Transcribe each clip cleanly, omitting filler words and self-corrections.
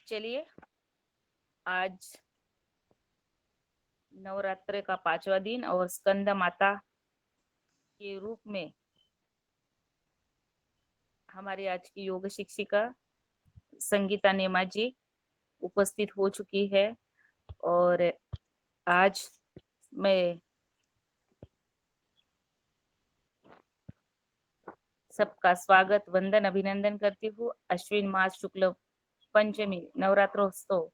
चलिए, आज नवरात्र का 5वां दिन और स्कंद माता के रूप में हमारी आज की योग शिक्षिका संगीता नेमा जी उपस्थित हो चुकी है। और आज मैं सबका स्वागत, वंदन, अभिनंदन करती हूँ। अश्विन मास शुक्ल पंचमी नवरात्रोत्सव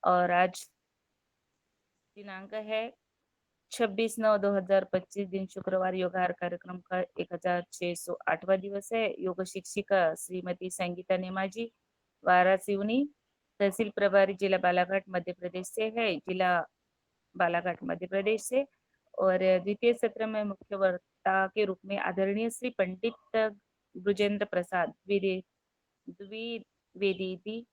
और आज दिनांक है 26/9/2025 दिन शुक्रवार। योगाहार कार्यक्रम का 1608वां दिवस है। योग शिक्षिका श्रीमती संगीता नेमा जी वारासिवनी, तहसील प्रभारी, जिला बालाघाट, मध्य प्रदेश से है। जिला बालाघाट मध्य प्रदेश से। और द्वितीय सत्र में मुख्य वक्ता के रूप में आदरणीय श्री पंडित ब्रजेंद्र प्रसाद द्विवेदी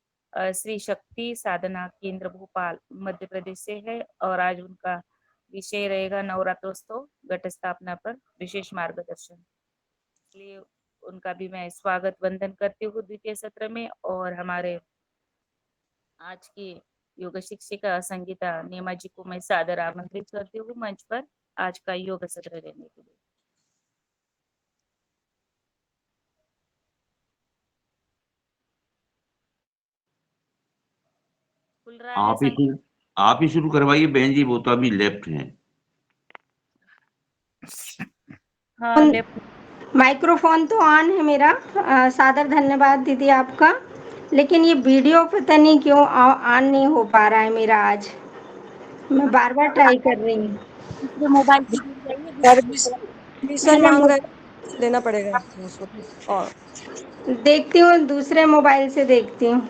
श्री शक्ति साधना केंद्र भोपाल मध्य प्रदेश से है। और आज उनका विषय रहेगा नवरात्रोत्सव घट स्थापना पर विशेष मार्गदर्शन। इसलिए उनका भी मैं स्वागत वंदन करती हूँ द्वितीय सत्र में। और हमारे आज की योग शिक्षिका संगीता नेमा जी को मैं सादर आमंत्रित करती हूँ मंच पर आज का योग सत्र लेने के लिए। खुल रहा है आप ही शुरू करवाइए बहन जी, वो तो अभी लेफ्ट हैं। हाँ, लेफ्ट। माइक्रोफोन तो ऑन है मेरा। सादर धन्यवाद दीदी आपका। लेकिन ये वीडियो पता नहीं क्यों ऑन नहीं हो पा रहा है मेरा। आज मैं बार बार ट्राई कर रही हूँ। दूसरे मोबाइल से जुड़ जाइए। परमिशन मांग रहा है, लेना पड़ेगा उसको। और देखती हूँ, दूसरे मोबाइल से देखती हूँ।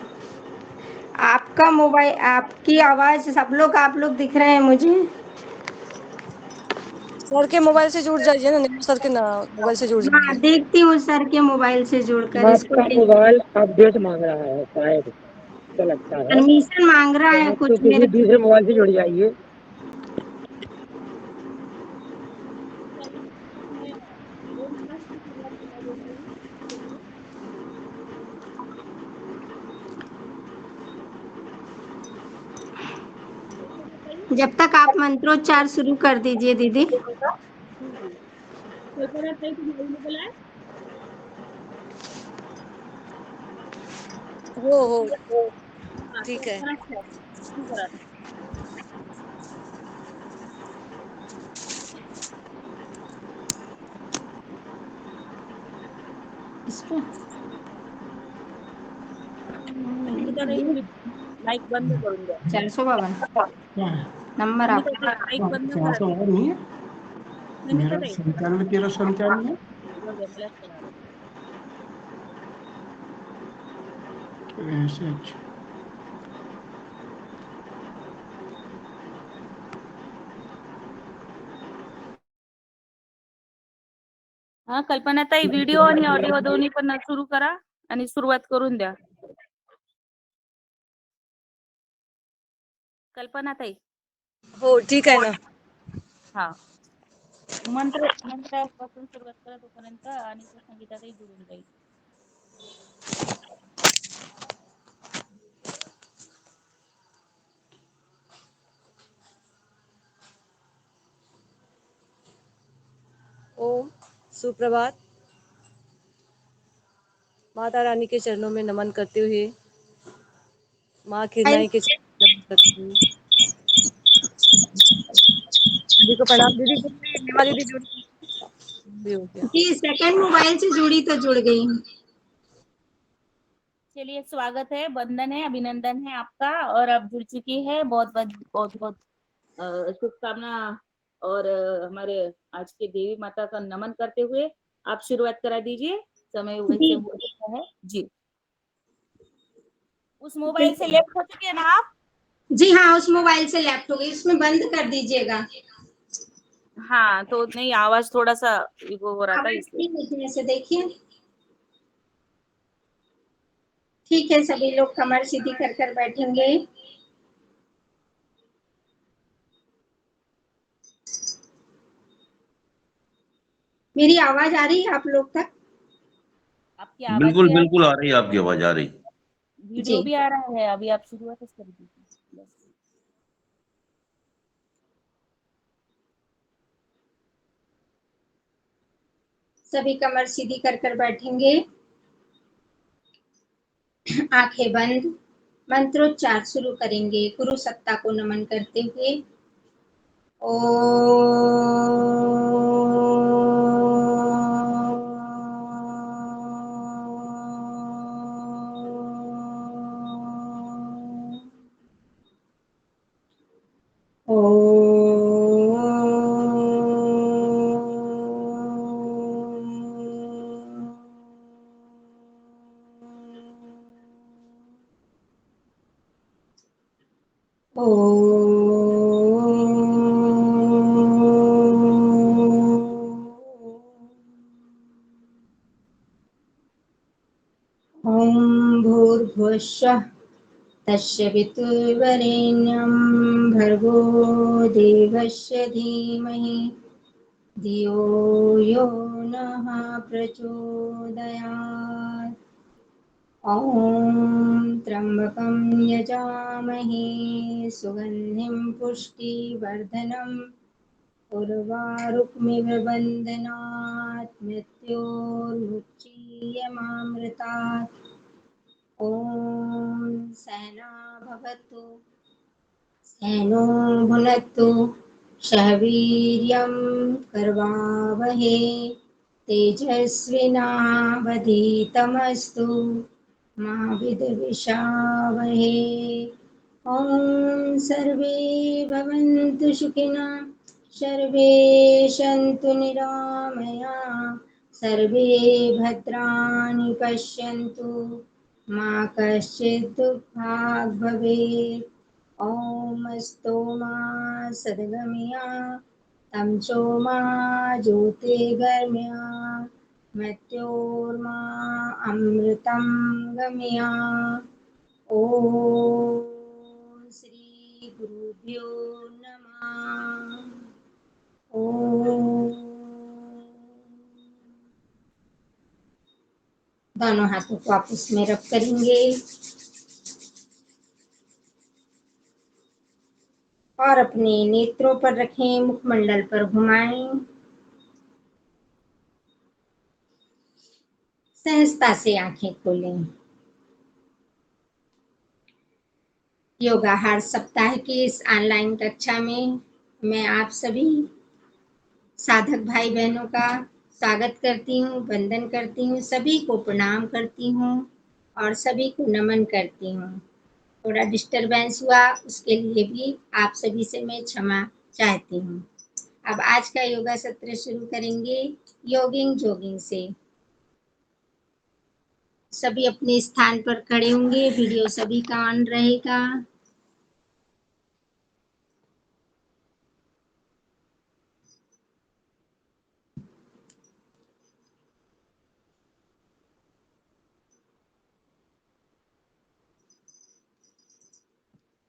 आपका मोबाइल, आपकी आवाज आप लोग दिख रहे हैं मुझे। सर के मोबाइल से जुड़ जाइए ना, सर के मोबाइल से जुड़ हाँ, जाइए। देखती हूँ सर के मोबाइल से जुड़कर। आपका मोबाइल अपडेट मांग रहा है शायद, तो लगता है परमिशन मांग रहा है आप कुछ तो किसी मेरे। दूसरे मोबाइल से जुड़ जाइए। जब तक आप मंत्रोच्चार शुरू कर दीजिए दीदी। हो ठीक है। लाईक बंद करून द्या। 452 नंबर आपका लाईक बंद करा। 95 1395 हा, कल्पनाताई व्हिडिओ आणि ऑडिओ दोन्ही पण सुरू करा आणि सुरुवात करून द्या. कल्पनाताई. हो ठीक आहे ना. हा, मंत्रापासून सुरुवात करा तोपर्यंत आणि संगीताताई जुळून जाईल. ओम सुप्रभात। माता रानी के चरणों में नमन करते हुए, माँ खिरनाई के चरणों में नमन करते हुए दीदी को प्रणाम। दीदी नेमा दीदी जुड़ भी हो गया जी, सेकंड मोबाइल से जुड़ी तो जुड़ गई हूँ। चलिए, स्वागत है, वंदन है, अभिनंदन है आपका। और अब जुड़ चुकी है, बहुत बहुत बहुत शुभकामना। और हमारे आज के देवी माता का नमन करते हुए आप शुरुआत करा दीजिए। समय वैसे हो रहा है जी। उस मोबाइल से लेफ्ट हो चुके हैं ना आप? जी हाँ, उस मोबाइल से लेफ्ट हो गई, उसमें बंद कर दीजिएगा। हाँ, तो नहीं, आवाज थोड़ा सा वो हो रहा था इसलिए। से देखिए। ठीक है, सभी लोग कमर सीधी कर कर बैठेंगे। मेरी आवाज आ रही है आप लोग तक? आपकी आवाज बिल्कुल बिल्कुल आ रही है, आपकी आवाज आ रही। वीडियो जी भी आ रहा है, अभी आप शुरुआत कर दीजिए बस। सभी कमर सीधी कर कर बैठेंगे, आंखें बंद, मंत्रोच्चार शुरू करेंगे गुरु सत्ता को नमन करते हुए। ॐ भूर्भुवस्सुः तस्य वितुर्वरेण्यं भर्गो देवस्य धीमहि धियो यो नः प्रचोदयात्। ॐ त्र्यम्बकं यजामहे सुगन्धिं पुष्टिवर्धनम् उर्वारुकमिव बन्धनात् मृत्योर्मुच्यमामृतात्। ॐ सहना भवतु सहनो भुनक्तु सह वीर्यं करवावहे तेजस्विनावधीतमस्तु मा विद्विषावहे। ॐ सर्वे भवन्तु सुखिनः सर्वे सन्तु निरामयाः सर्वे भद्राणि पश्यन्तु मा कश्चित् दुःखात् भवेत्। ॐ स्तोमा सद्गमया तं चोमा ज्योतिर्गमया मृत्योर्मा अमृतं गमया। ॐ श्री गुरुभ्यो नमः। ॐ दोनों हाथों को आपस में रब करेंगे और अपने नेत्रों पर रखें, मुखमंडल पर घुमाएं। सहजता से आंखें खोलें। योगा हर सप्ताह की इस ऑनलाइन कक्षा में मैं आप सभी साधक भाई बहनों का स्वागत करती हूँ, वंदन करती हूँ, सभी को प्रणाम करती हूँ और सभी को नमन करती हूँ। थोड़ा डिस्टरबेंस हुआ, उसके लिए भी आप सभी से मैं क्षमा चाहती हूँ। अब आज का योगा सत्र शुरू करेंगे योगिंग जोगिंग से। सभी अपने स्थान पर खड़े होंगे, वीडियो सभी का ऑन रहेगा।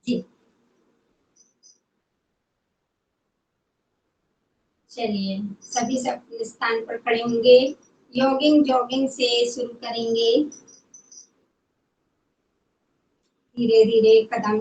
जी चलिए, सभी सब अपने स्थान पर खड़े होंगे, योगिंग जॉगिंग से शुरू करेंगे। धीरे धीरे कदम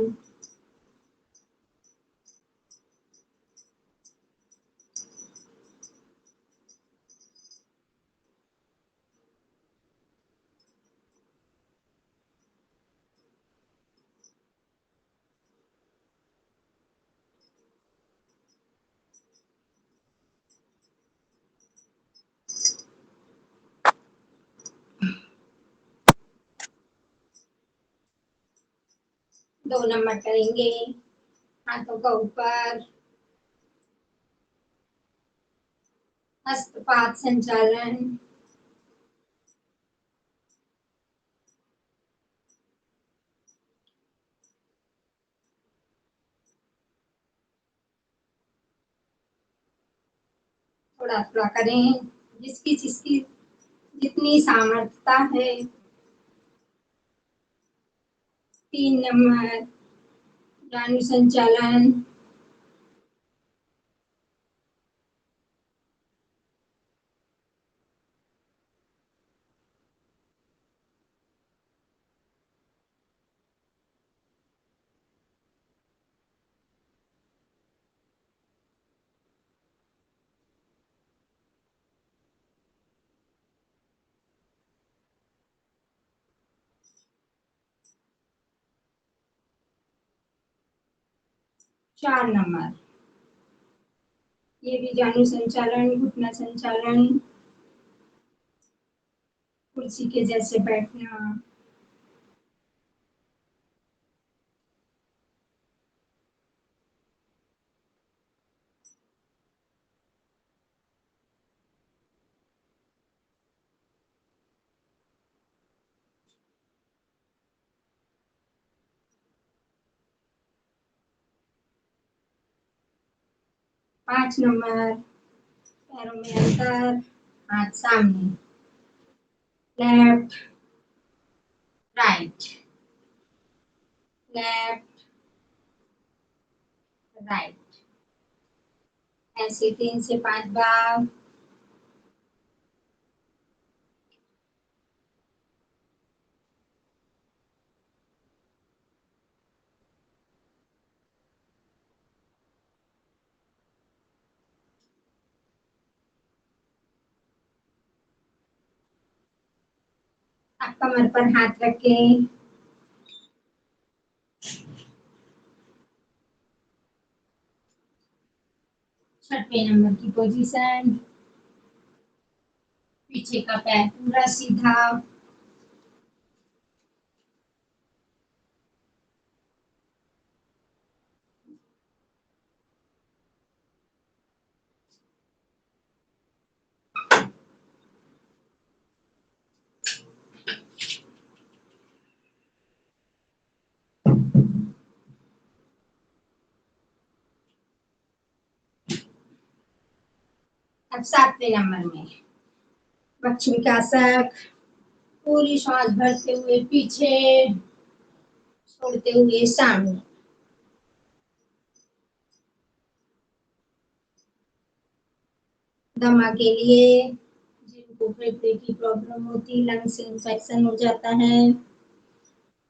दो नंबर करेंगे, हाथों का ऊपर, हस्तपाद संचालन। थोड़ा थोड़ा करें, जिसकी जिसकी जितनी सामर्थ्यता है। 3 नंबर जानु संचालन। 4 नंबर, ये भी जानु संचालन, घुटना संचालन, कुर्सी के जैसे बैठना। पाँच नंबर, पैरों में अंतर, हाथ सामने, लेफ्ट राइट, लेफ्ट राइट, ऐसे 3 से 5 बार। आप कमर पर हाथ रखें, छठवें नंबर की पोजीशन, पीछे का पैर पूरा सीधा, अब 7वें नंबर में वक्षविकासक, पूरी सांस भरते हुए पीछे, छोड़ते हुए सामने। दमा के लिए जिनको फेफड़े की प्रॉब्लम होती, लंग्स इन्फेक्शन हो जाता है,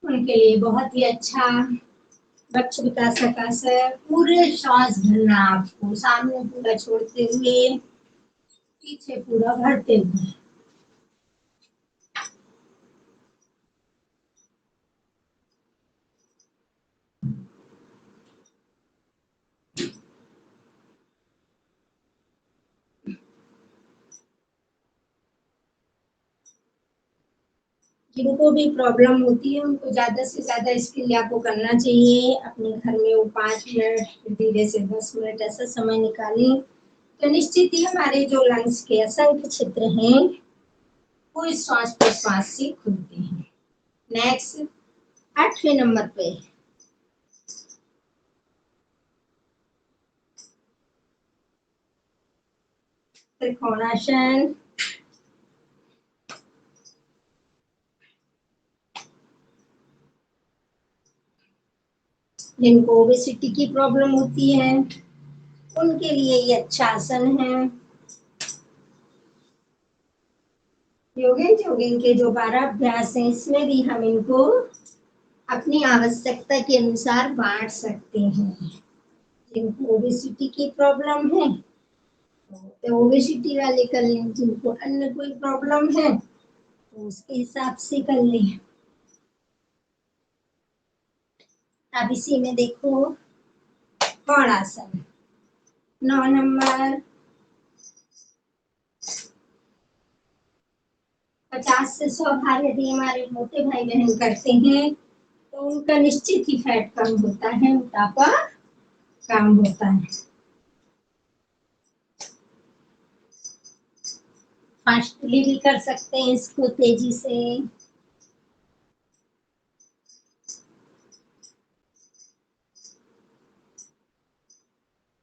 उनके लिए बहुत ही अच्छा वक्षविकासक आसन। पूरे सांस भरना, आपको सामने पूरा छोड़ते हुए, पीछे पूरा भरते हुए। जिनको भी प्रॉब्लम होती है उनको ज्यादा से ज्यादा इसके लिए आपको करना चाहिए। अपने घर में वो 5 मिनट, धीरे से 10 मिनट ऐसा समय निकालें तो निश्चित ही हमारे जो लंग्स के असंख्य छिद्र हैं वो इस श्वास प्रश्वास से खुलते हैं। नेक्स्ट 8वें नंबर पे त्रिकोणासन, जिनको ओबेसिटी की प्रॉब्लम होती है उनके लिए ये अच्छा आसन है। योगिन के जो 12 अभ्यास हैं इसमें भी हम इनको अपनी आवश्यकता के अनुसार बांट सकते हैं। जिनको ओबेसिटी की प्रॉब्लम है तो ओबेसिटी वाले कर लें, जिनको अन्य कोई प्रॉब्लम है तो उसके हिसाब से कर लें। अब इसी में देखो कोणासन, 9 नंबर, 50 से 100 बार यदि हमारे मोटे भाई बहन करते हैं तो उनका निश्चित ही फैट कम होता है, मोटापा कम होता है। फास्टली भी कर सकते हैं इसको, तेजी से।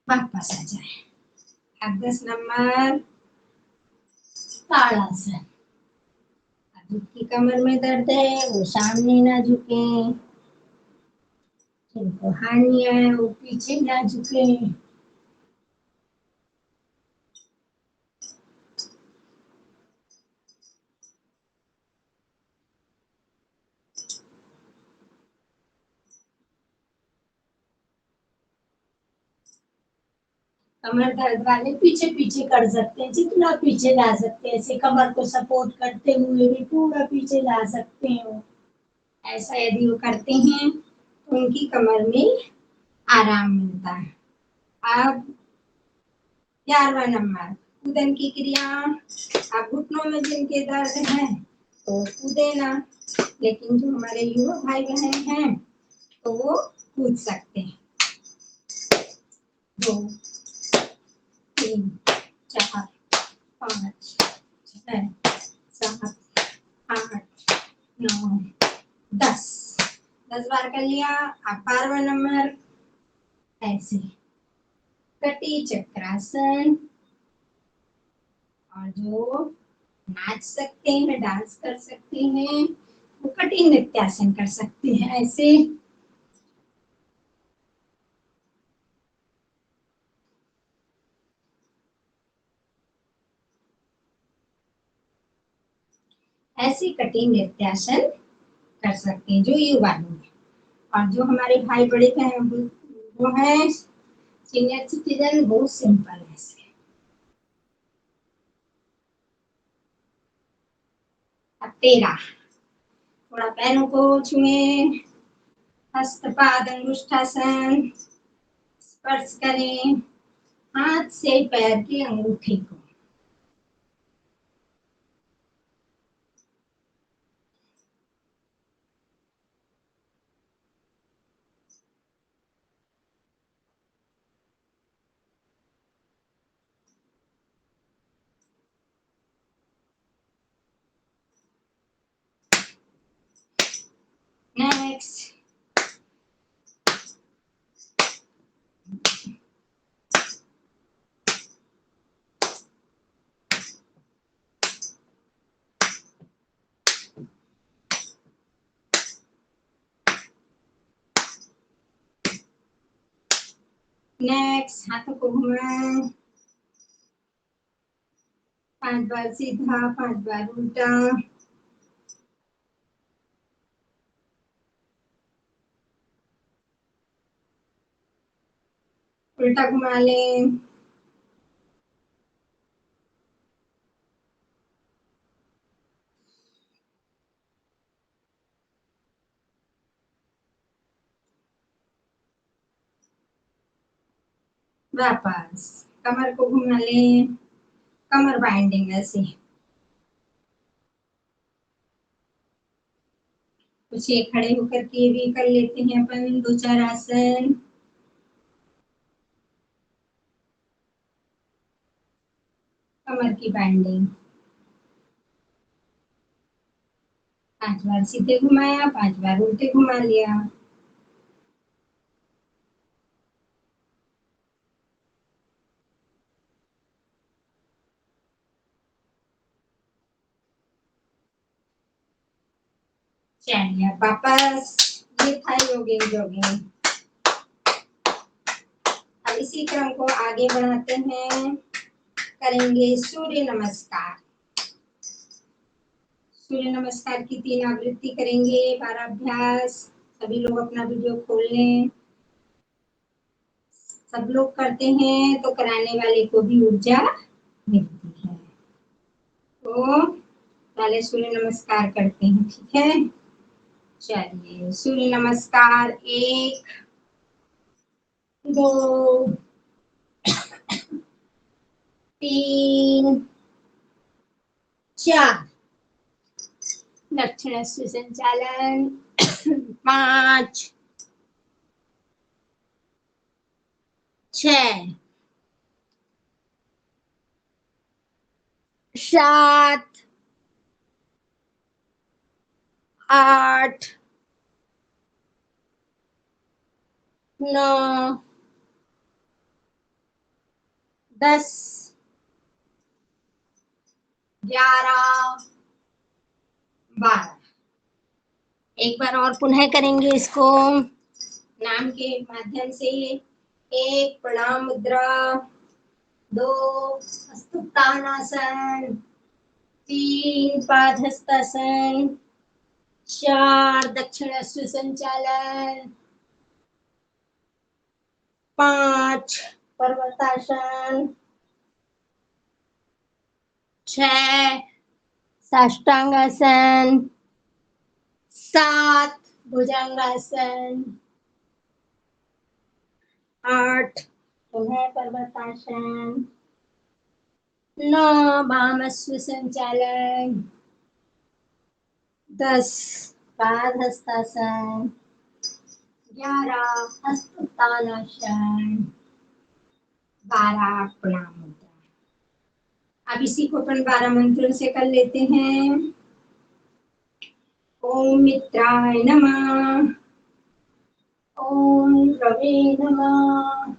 वापस आ जाए। अब 10 नंबर ताड़ासन। जिनकी कमर में दर्द है वो सामने ना झुके, जिनको हार्निया है वो पीछे ना झुके। कमर दर्द वाले पीछे पीछे कर सकते हैं, जितना पीछे ला सकते हैं, ऐसे कमर को सपोर्ट करते हुए भी पूरा पीछे ला सकते हो। ऐसा यदि वो करते हैं तो उनकी कमर में आराम मिलता है। अब 11वां नंबर कूदन की क्रिया। अब घुटनों में जिनके दर्द है तो कूदे ना, लेकिन जो हमारे युवा भाई बहन हैं तो वो कूद सकते हैं। 2 3 4 5 6 7 8 9 10 बार कर लिया। अब 12वां नंबर ऐसे कटी चक्रासन। और जो नाच सकते हैं, डांस कर सकते हैं, वो कटी नृत्यासन कर सकते हैं ऐसे। ऐसे कटी नृत्यासन कर सकते हैं जो युवा लोग हैं। और जो हमारे भाई बड़े बहन वो है सीनियर सिटीजन, बहुत सिंपल है ऐसे। अब 13 थोड़ा पैरों को छुए, हस्तपाद अंगुष्ठासन, स्पर्श करें हाथ से पैर के अंगूठे को। नेक्स्ट हाथों को घुमाएं, 5 बार सीधा, 5 बार उल्टा। उल्टा घुमा लें। वापस कमर को घुमा लें, कमर बाइंडिंग ऐसे। कुछ ये खड़े होकर के भी कर लेते हैं अपन 2-4 आसन। कमर की बाइंडिंग 5 बार सीधे घुमाया, 5 बार उल्टे घुमा लिया। चलिए वापस, ये था योगिंग जॉगिंग। अब इसी क्रम को आगे बढ़ाते हैं, करेंगे सूर्य नमस्कार। सूर्य नमस्कार की 3 आवृत्ति करेंगे, 12 अभ्यास। सभी लोग अपना वीडियो खोल लें। सब लोग करते हैं तो कराने वाले को भी ऊर्जा मिलती है। तो पहले सूर्य नमस्कार करते हैं, ठीक है। चलिए सूर्य नमस्कार 1 2 3 4 दक्षिण संचालन 5 6 7 8 9 10 11 12। एक बार और पुनः करेंगे इसको नाम के माध्यम से। 1 प्रणाम मुद्रा, 2 हस्तोत्तानासन, 3 पादहस्तासन, 4 दक्षिण संचालन, 5 पर्वतासन, 6 साष्टांगासन, 7 भुजंगासन, 8 पुनः पर्वतासन, 9 वामस्व संचालन, 10 पाद हस्तासन, 11 हस्तोत्तानासन, 12 प्रणाम मुद्रा। अब इसी को अपन 12 मंत्रों से कर लेते हैं। ओम मित्राय नमः, ओम रवे नमः,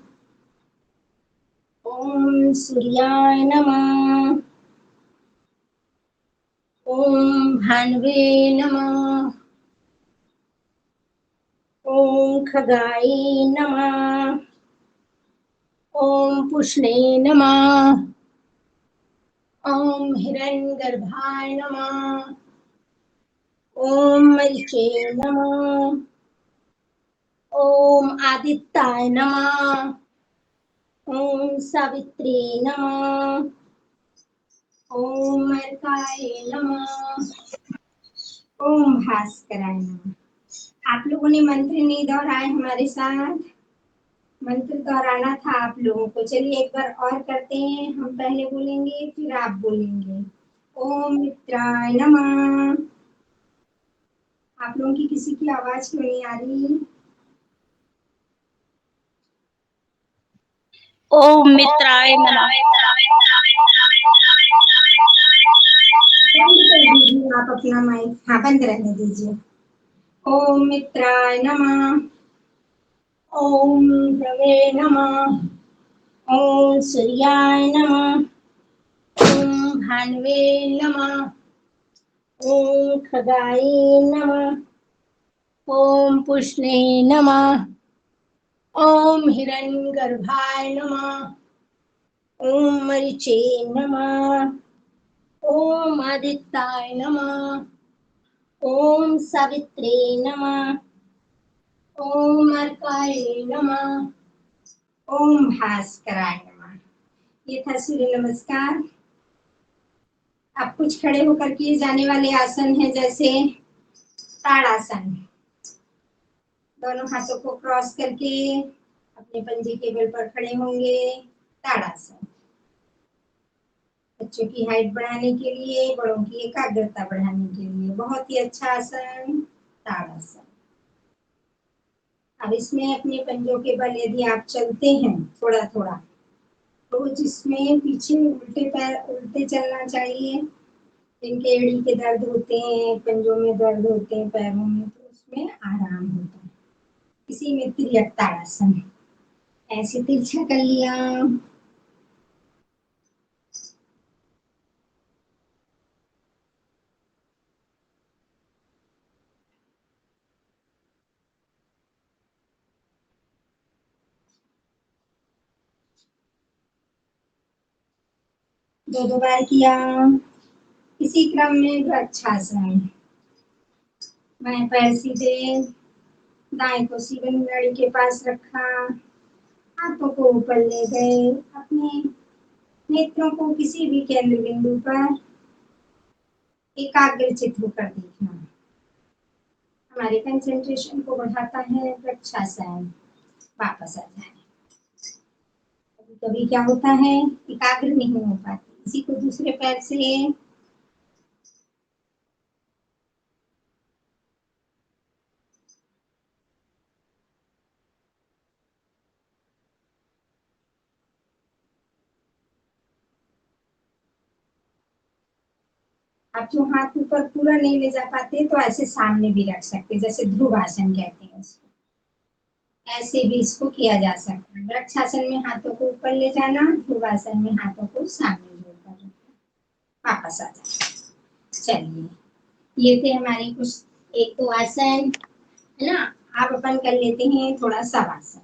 ओम सूर्याय नमः, ओम भानुवे नमः, ओम खगाय नमः, ओम पुष्णे नमः, ओम हिरण्यगर्भाय नमः, ओम मरीचे नमः, ओम आदित्याय नमः, ओम सावित्रे नमः, ओम अर्काय नमः, ओम भास्कराय नमः। आप लोगों ने मंत्र नहीं दोहराए हमारे साथ, मंत्र दोहराना था आप लोगों को। चलिए एक बार और करते हैं, हम पहले बोलेंगे फिर आप बोलेंगे। ओम मित्राय नमः। आप लोगों की किसी की आवाज क्यों नहीं आ रही? ओम मित्राय नमः। बंद कर दीजिए आप अपना माइक, हाँ बंद रहने दीजिए। ओम मित्राय नमः, ओम रवे नमः, ओम सूर्याय नमः, ओम भानुवे नमः, ओम खगाय नमः, ओम पुष्णे नमः, ओम हिरण्यगर्भाय नमः, ओम मरीचे नमः, ओम आदित्याय नमः, ओम सावित्रे नमः, ओम अर्काय नमः, ओम भास्कराय नमः। ये था सूर्य नमस्कार। अब कुछ खड़े होकर किए जाने वाले आसन हैं, जैसे ताड़ासन। दोनों हाथों को क्रॉस करके अपने पंजे के बल पर खड़े होंगे। ताड़ासन बच्चों की हाइट बढ़ाने के लिए, बड़ों की एकाग्रता बढ़ाने के लिए बहुत ही अच्छा आसन ताड़ासन। अब इसमें अपने पंजों के बल यदि आप चलते हैं थोड़ा थोड़ा, तो जिसमें पीछे उल्टे पैर उल्टे चलना चाहिए, जिनके एड़ी के दर्द होते हैं, पंजों में दर्द होते हैं पैरों में, तो उसमें आराम होता है। इसी में तिर्यक ताड़ासन, ऐसे तिरछा कर लिया, दो बार किया। इसी क्रम में वृक्षासन। बाएं पैर सीधे, दाएं को सीवन नाड़ी के पास रखा, हाथों को ऊपर ले गए, अपने नेत्रों को किसी भी केंद्र बिंदु पर एकाग्रचित होकर देखना। हमारे कंसंट्रेशन को बढ़ाता है वृक्षासन। वापस आ जाए। कभी कभी क्या होता है, एकाग्र नहीं हो पाती। इसी को दूसरे पैर से आप जो हाथ ऊपर पूरा नहीं ले जा पाते तो ऐसे सामने भी रख सकते, जैसे ध्रुव आसन कहते हैं उसको। ऐसे भी इसको किया जा सकता है। वृक्षासन में हाथों को ऊपर ले जाना, ध्रुव आसन में हाथों को सामने जोड़कर रखना। वापस आ जाए। चलिए, ये थे हमारे कुछ एक दो आसन, है ना। आप अपन कर लेते हैं थोड़ा शवासन।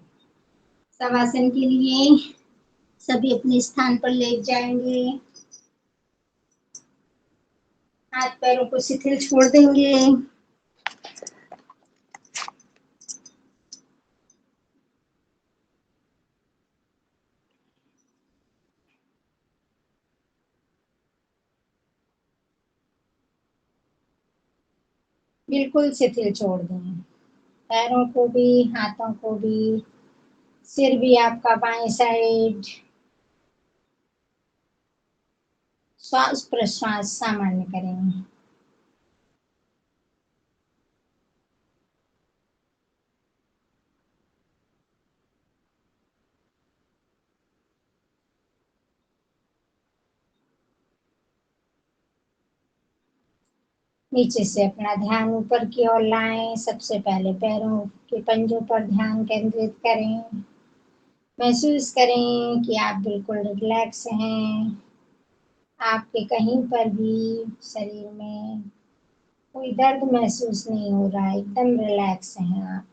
शवासन के लिए सभी अपने स्थान पर लेट जाएंगे, हाथ पैरों को शिथिल छोड़ देंगे। बिल्कुल शिथिल छोड़ दें, पैरों को भी हाथों को भी सिर भी आपका बाएं साइड, श्वास प्रश्वास सामान्य करें। नीचे से अपना ध्यान ऊपर की ओर लाएं। सबसे पहले पैरों के पंजों पर ध्यान केंद्रित करें। महसूस करें कि आप बिल्कुल रिलैक्स हैं। आपके कहीं पर भी शरीर में कोई दर्द महसूस नहीं हो रहा है, एकदम रिलैक्स हैं आप।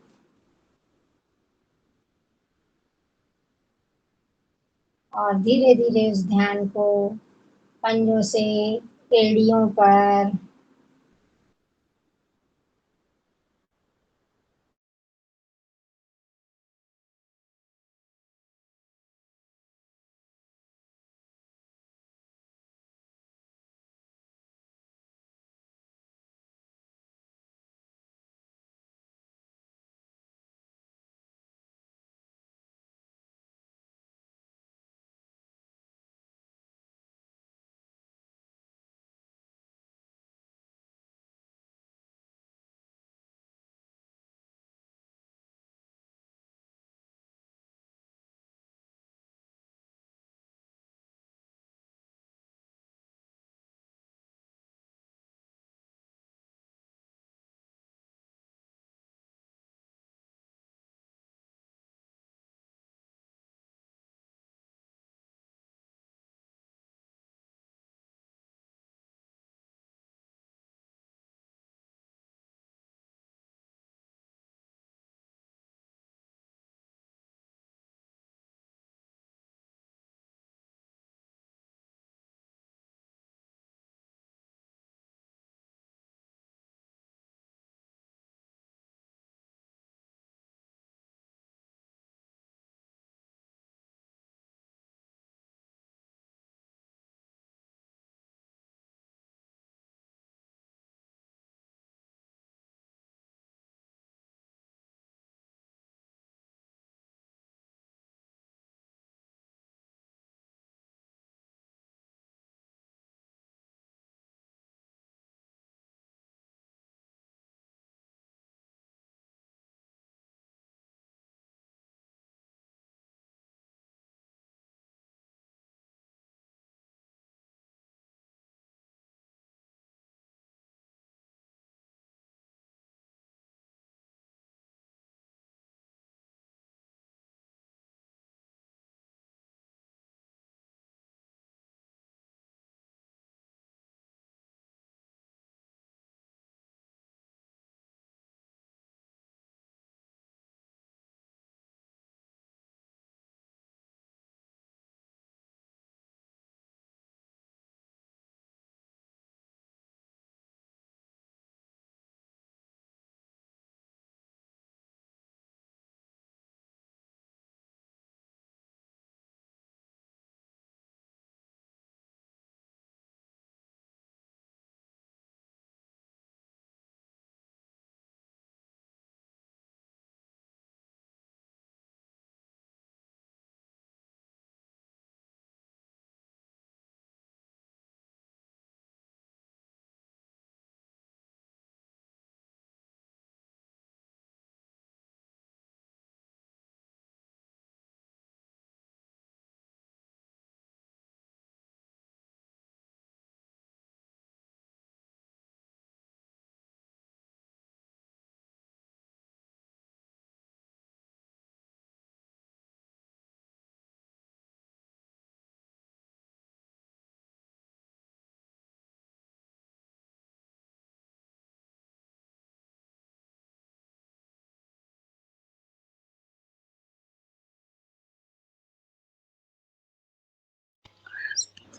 और धीरे धीरे उस ध्यान को पंजों से एड़ियों पर,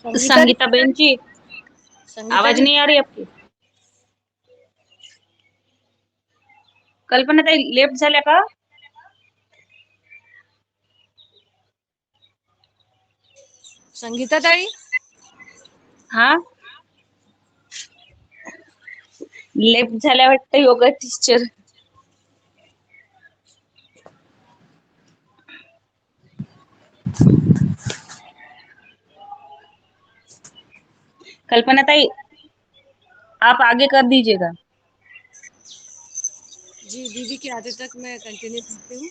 संगीता बहन जी, संगीता आवाज जी, नहीं आ रही आपकी? कल्पना ताई लेफ्ट झाल्या का? संगीता ताई, हा, लेफ्ट झाल्या वाटतं योगा टीचर. कल्पना ताई, आप आगे कर दीजिएगा। जी, दीदी के आते तक मैं कंटिन्यू करती हूँ।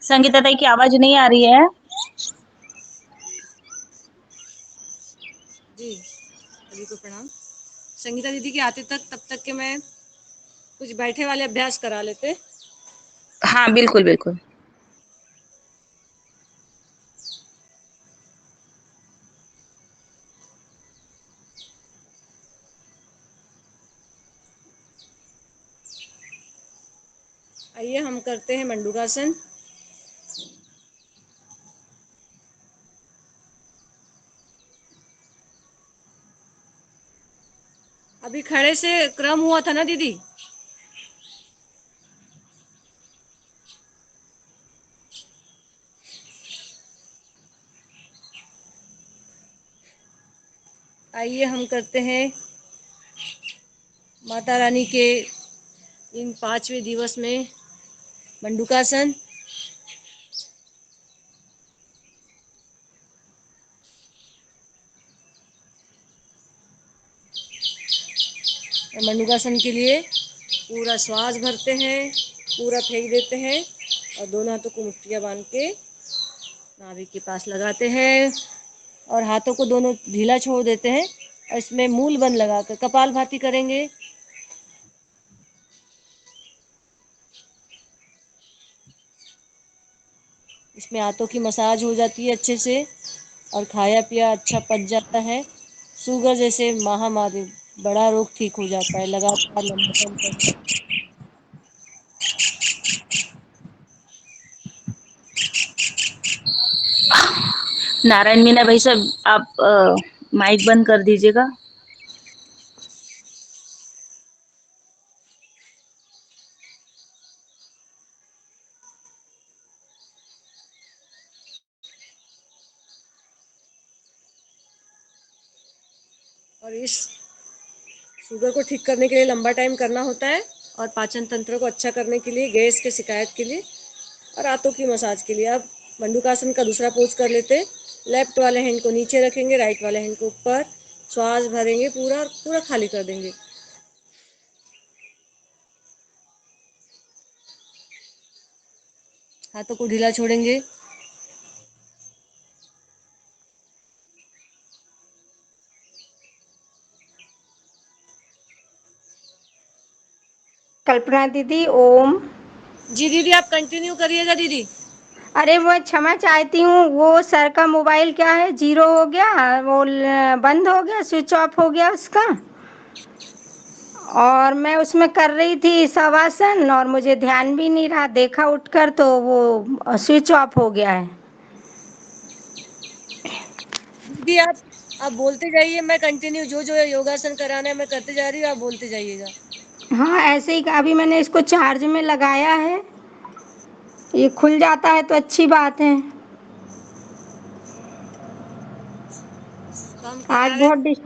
संगीता ताई की आवाज नहीं आ रही है। जी, सभी को प्रणाम। संगीता दीदी के आते तक तब तक के मैं कुछ बैठे वाले अभ्यास करा लेते। हाँ, बिल्कुल, बिल्कुल। आइए हम करते हैं मंडूकासन। अभी खड़े से क्रम हुआ था ना दीदी? आइए हम करते हैं माता रानी के इन 5वें दिवस में मंडूकासन। मंडूकासन के लिए पूरा श्वास भरते हैं, पूरा फेंक देते हैं और दोनों हाथों को मुट्ठियाँ बांध के नाभि के पास लगाते हैं और हाथों को दोनों ढीला छोड़ देते हैं और इसमें मूल बंद लगाकर कपालभाति करेंगे। इसमें हाथों की मसाज हो जाती है अच्छे से और खाया पिया अच्छा पच जाता है। शुगर जैसे महामारी बड़ा रोग ठीक हो जाता है लगातार लंबा टाइम करने। नारायण मीना भाई साहब, आप माइक बंद कर दीजिएगा। और इस शुगर को ठीक करने के लिए लंबा टाइम करना होता है और पाचन तंत्र को अच्छा करने के लिए, गैस के शिकायत के लिए और हाथों की मसाज के लिए। अब मंडूकासन का दूसरा पोज कर लेते हैं। लेफ्ट वाले हैंड को नीचे रखेंगे, राइट वाले हैंड को ऊपर, श्वास भरेंगे पूरा और पूरा खाली कर देंगे। हाथों को ढीला छोड़ेंगे। कल्पना दीदी ओम। जी दीदी, आप कंटिन्यू करिएगा दीदी। अरे वो क्षमा चाहती हूँ, वो सर का मोबाइल क्या है, जीरो हो गया, वो बंद हो गया, स्विच ऑफ हो गया उसका। और मैं उसमें कर रही थी शवासन और मुझे ध्यान भी नहीं रहा, देखा उठकर तो वो स्विच ऑफ हो गया है। दीदी आप बोलते जाइए, मैं कंटिन्यू जो जो योगासन कराना है मैं करते जा रही हूँ, आप बोलते जाइएगा। हाँ ऐसे ही, अभी मैंने इसको चार्ज में लगाया है, ये खुल जाता है तो अच्छी बात है। तो हम आज करा रहे बहुत हैं डिस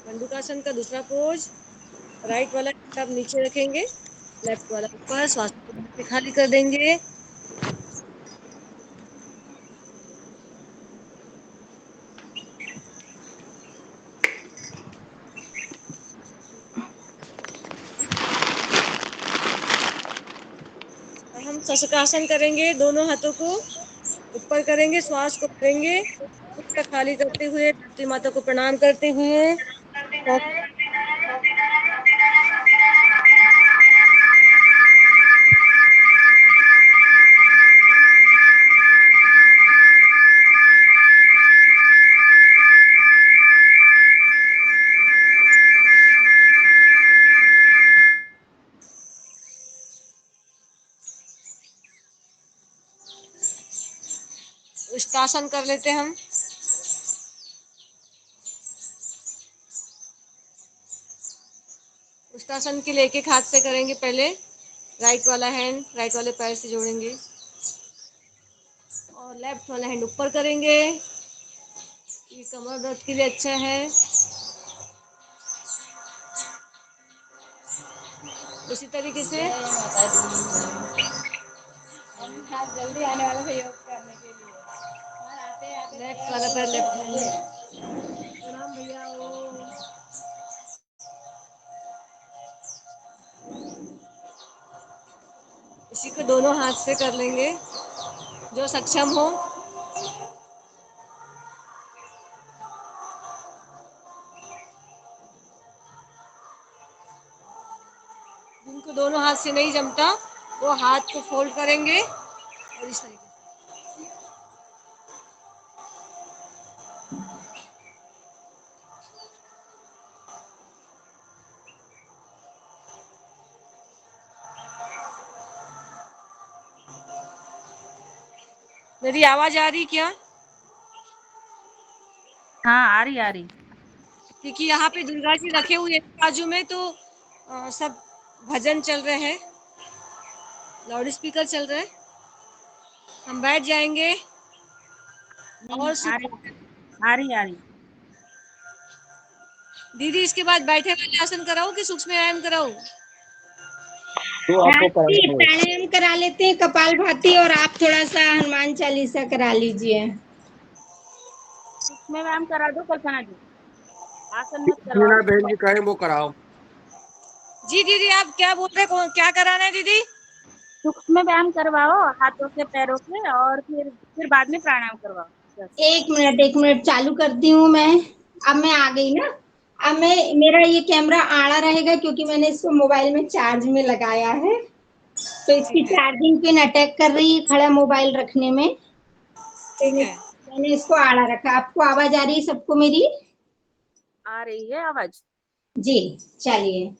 मंडूकासन का दूसरा पोज। राइट वाला हाथ आप नीचे रखेंगे, लेफ्ट वाला ऊपर, श्वास को खाली कर देंगे। और हम शशकासन करेंगे, दोनों हाथों को ऊपर करेंगे, श्वास को भरेंगे पूरा खाली करते हुए, धरती माता को प्रणाम करते हुए। उष्टासन कर लेते हैं हम। उष्टासन के लिए एक एक हाथ से करेंगे पहले। राइट वाला हैंड राइट वाले पैर से जोड़ेंगे और लेफ्ट वाला हैंड ऊपर करेंगे। ये कमर दर्द के लिए अच्छा है। उसी तरीके से जल्दी आने वालों को योग करने के लिए आते आते लेफ्ट वाला पैर लेफ्ट में। प्रणाम भैया। ओम। इसी को दोनों हाथ से कर लेंगे, जो सक्षम हो। जिनको दोनों हाथ से नहीं जमता वो हाथ को फोल्ड करेंगे और इस तरीके से। मेरी आवाज आ रही क्या? हाँ आ रही आ रही। क्योंकि यहाँ पे दुर्गा जी रखे हुए हैं बाजू में, तो सब भजन चल रहे हैं, लाउड स्पीकर चल रहे हैं। हम बैठ जाएंगे नहीं और आ रही आ रही आ रही। दीदी इसके बाद बैठे वाले आसन कराऊं कि सूक्ष्म व्यायाम कराऊं? तो आपको जी, कराना है। प्राणायाम करा लेते हैं कपालभाति, और आप थोड़ा सा हनुमान चालीसा करा लीजिए। सूक्ष्म व्यायाम करा दो कल्पना जी, आसन मत मीना करवाओ। बहन जी कहें वो कराओ। जी दीदी, आप क्या बोल रहे हैं? क्या कराना है दीदी? सूक्ष्म व्यायाम करवाओ हाथों से पैरों के, और फिर बाद में प्राणायाम करवाओ बस। एक मिनट चालू करती हूँ मैं। अब मैं आ गई ना। अब मैं, मेरा ये कैमरा आड़ा रहेगा क्योंकि मैंने इसको मोबाइल में चार्ज में लगाया है, तो इसकी ठीक है, चार्जिंग पिन अटैक कर रही है खड़ा मोबाइल रखने में, तो ठीक है। मैंने इसको आड़ा रखा। आपको आवाज आ रही है सबको मेरी? आ रही है आवाज। जी, चलिए।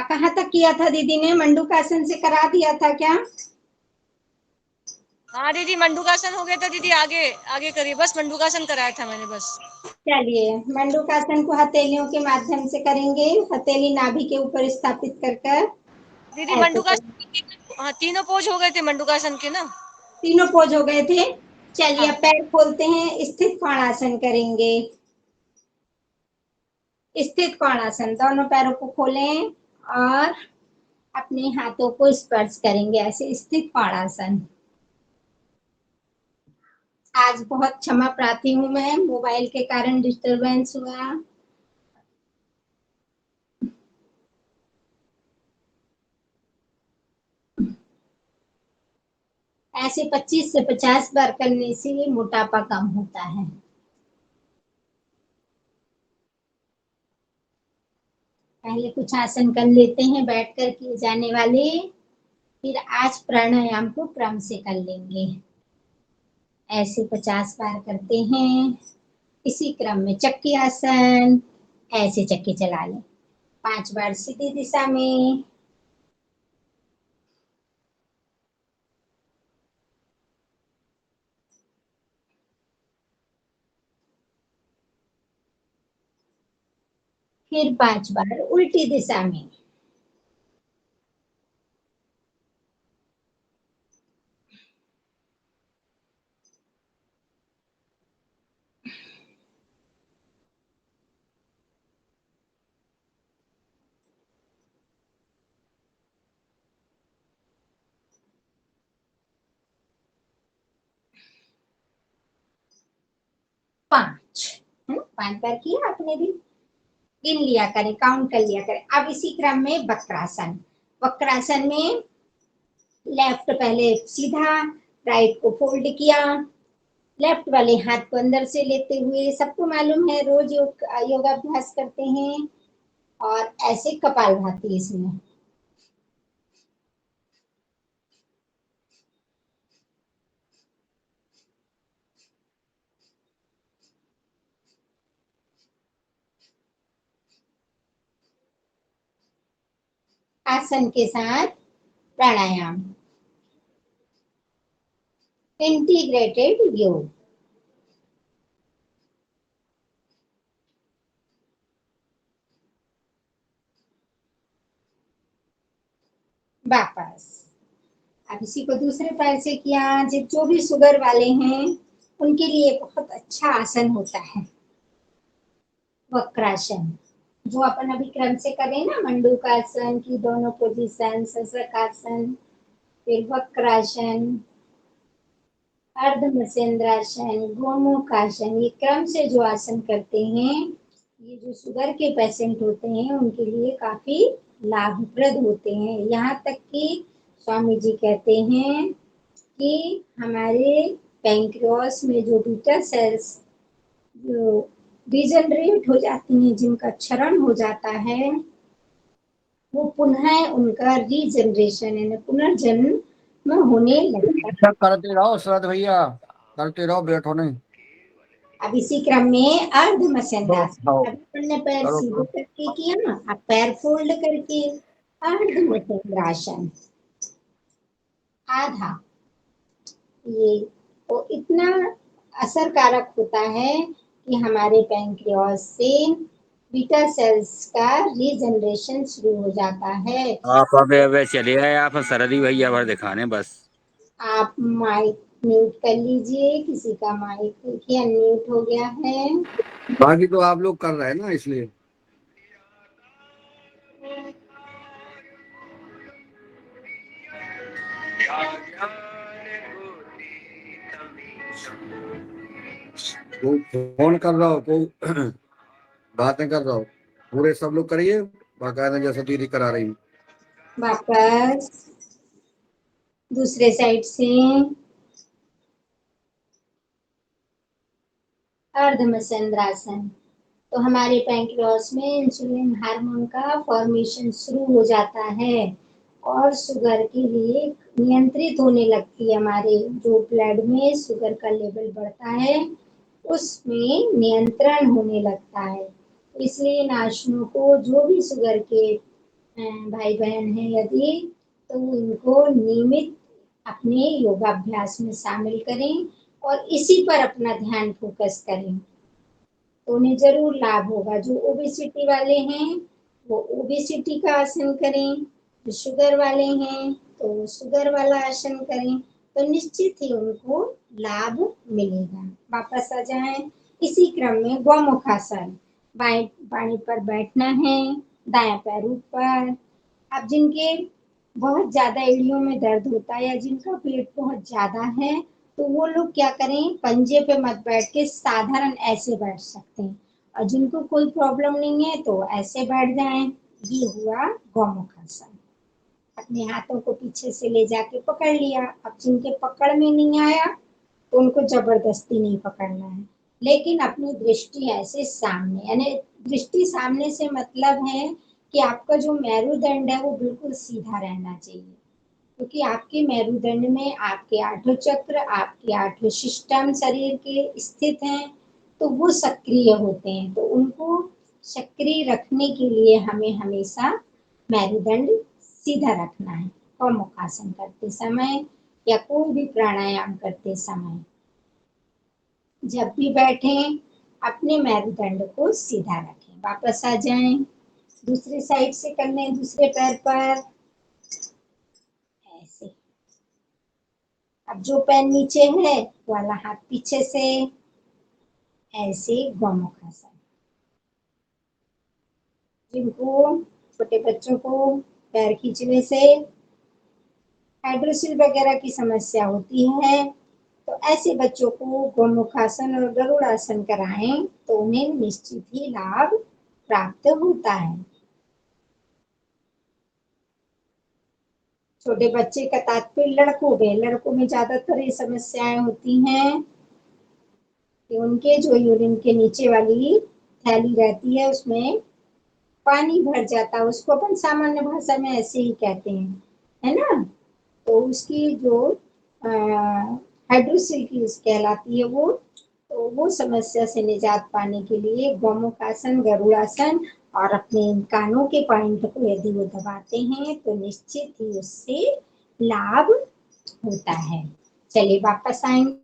कहाँ तक किया था दीदी ने? मंडूकासन से करा दिया था क्या? हाँ दीदी, मंडूकासन हो गया था दीदी। आगे आगे करिए, बस मंडूकासन कराया था मैंने बस। चलिए, मंडूकासन को हथेलियों के माध्यम से करेंगे, हथेली नाभि के ऊपर स्थापित कर कर दीदी ऐसे करें। मंडूकासन, हाँ तीनों पोज हो गए थे मंडूकासन के ना। तीनों पोज हो गए थे। चलिए, हाँ अब पैर खोलते हैं, स्थित कोणासन करेंगे। स्थित कोणासन, दोनों पैरों को खोलें और अपने हाथों को स्पर्श करेंगे, ऐसे स्थित कोणासन। आज बहुत क्षमा प्रार्थी हूँ मैं, मोबाइल के कारण डिस्टरबेंस हुआ। ऐसे 25 से 50 बार करने से मोटापा कम होता है। पहले कुछ आसन कर लेते हैं बैठकर किए जाने वाले, फिर आज प्राणायाम को क्रम से कर लेंगे। ऐसे 50 बार करते हैं। इसी क्रम में चक्की आसन, ऐसे चक्की चला लें 5 बार सीधी दिशा में। फिर 5 बार उल्टी दिशा में। पांच 5 बार किया आपने भी, गिन लिया करें, काउंट कर लिया करें। अब इसी क्रम में वक्रासन। वक्रासन में लेफ्ट पहले सीधा, राइट को फोल्ड किया, लेफ्ट वाले हाथ को अंदर से लेते हुए, सबको मालूम है रोज योगाभ्यास करते हैं, और ऐसे कपालभाति इसमें। आसन के साथ प्राणायाम, इंटीग्रेटेड योग। वापस। अब इसी को दूसरे पैर से किया। जो भी शुगर वाले हैं उनके लिए बहुत अच्छा आसन होता है वक्रासन। जो अपन अभी क्रम से करें ना, मंडूकासन की दोनों पोजीशन, सशकासन, फिर वक्रासन, अर्ध मत्स्येंद्रासन, गोमुखासन, ये क्रम से जो आसन करते हैं, ये जो शुगर के पेशेंट होते हैं उनके लिए काफी लाभप्रद होते हैं। यहाँ तक कि स्वामी जी कहते हैं कि हमारे पैंक्रियास में जो बीटा सेल्स जो डिजनरेट हो जाती हैं, जिनका क्षरण हो जाता है, वो पुनः उनका रीजनरेशन यानी पुनर्जन्म में होने लगता है। अच्छा करते रहो शरद भैया, करते रहो, बैठो नहीं। अब इसी क्रम में अर्ध मत्स्येंद्रासन, आओ, अभी हमने पैर करो सीधे करो। करके किया ना, अब पैर फोल्ड करके अर्ध मत्स्येंद्रासन, आधा, ये तो इतना असरकारक होता है कि हमारे पैंक्रियास से बीटा सेल्स का रीजनरेशन शुरू हो जाता है। आप अब चले आए, आप सरदी भैया भर दिखाने बस। आप माइक म्यूट कर लीजिए, किसी का माइक देखिए अनम्यूट हो गया है। बाकी तो आप लोग कर रहे हैं ना, इसलिए। कोई फोन कर रहा हो, कोई बातें कर रहा हो, पूरे सब लोग करिए बाकायदा जैसा दीदी करा रही है। वापस दूसरे साइड से अर्ध मत्स्येंद्रासन, तो हमारे पैंक्रियास में इंसुलिन हार्मोन का फॉर्मेशन शुरू हो जाता है और शुगर के लिए नियंत्रित होने लगती है। हमारे जो ब्लड में शुगर का लेवल बढ़ता है उसमें नियंत्रण होने लगता है। इसलिए नाशनों को जो भी शुगर के भाई बहन हैं यदि, तो इनको नियमित अपने योगाभ्यास में शामिल करें और इसी पर अपना ध्यान फोकस करें, तो उन्हें जरूर लाभ होगा। जो ओबेसिटी वाले हैं वो ओबेसिटी का आसन करें, जो शुगर वाले हैं तो शुगर वाला आसन करें, तो निश्चित ही उनको लाभ मिलेगा। वापस आ जाएं, इसी क्रम में गौमुखासन, बाएं बाणी पर बैठना है, दायां पैर ऊपर। अब जिनके बहुत ज्यादा एड़ियों में दर्द होता है या जिनका पेट बहुत ज्यादा है, तो वो लोग क्या करें, पंजे पे मत बैठ के साधारण ऐसे बैठ सकते हैं, और जिनको कोई प्रॉब्लम नहीं है तो ऐसे बैठ जाएं। ये हुआ गौमुखासन। अपने हाथों को पीछे से ले जाके पकड़ लिया। अब जिनके पकड़ में नहीं आया तो उनको जबरदस्ती नहीं पकड़ना है, लेकिन अपनी दृष्टि ऐसे सामने, यानी दृष्टि सामने से मतलब है कि आपका जो मेरुदंड है वो बिल्कुल सीधा रहना चाहिए, क्योंकि आपके मेरुदंड में आपके आठों चक्र, आपके आठों सिस्टम शरीर के स्थित हैं, तो वो सक्रिय होते हैं। तो उनको सक्रिय रखने के लिए हमें हमेशा मेरुदंड सीधा रखना है। और मुखासन करते समय या कोई भी प्राणायाम करते समय जब भी बैठें अपने मेरुदंड को सीधा रखें। वापस आ जाएं, दूसरी साइड से कर लें, दूसरे पैर पर ऐसे। अब जो पैर नीचे है वाला हाथ पीछे से ऐसे गौमुखासन। जिनको छोटे बच्चों को पैर खींचने से हाइड्रोसिल वगैरह की समस्या होती है, तो ऐसे बच्चों को गौमुखासन और गरुड़ासन कराएं तो उन्हें निश्चित ही लाभ प्राप्त होता है। छोटे बच्चे का तात्पर्य लड़कों में ज्यादातर ये समस्याएं होती हैं कि उनके जो यूरिन के नीचे वाली थैली रहती है उसमें पानी भर जाता है, उसको अपन सामान्य भाषा में ऐसे ही कहते हैं, है ना। तो उसकी जो हाइड्रोसिल की कहलाती है वो, तो वो समस्या से निजात पाने के लिए गौमुखासन, गरुड़ासन और अपने इन कानों के पॉइंट को यदि वो दबाते हैं तो निश्चित ही उससे लाभ होता है। चलिए वापस आएंगे।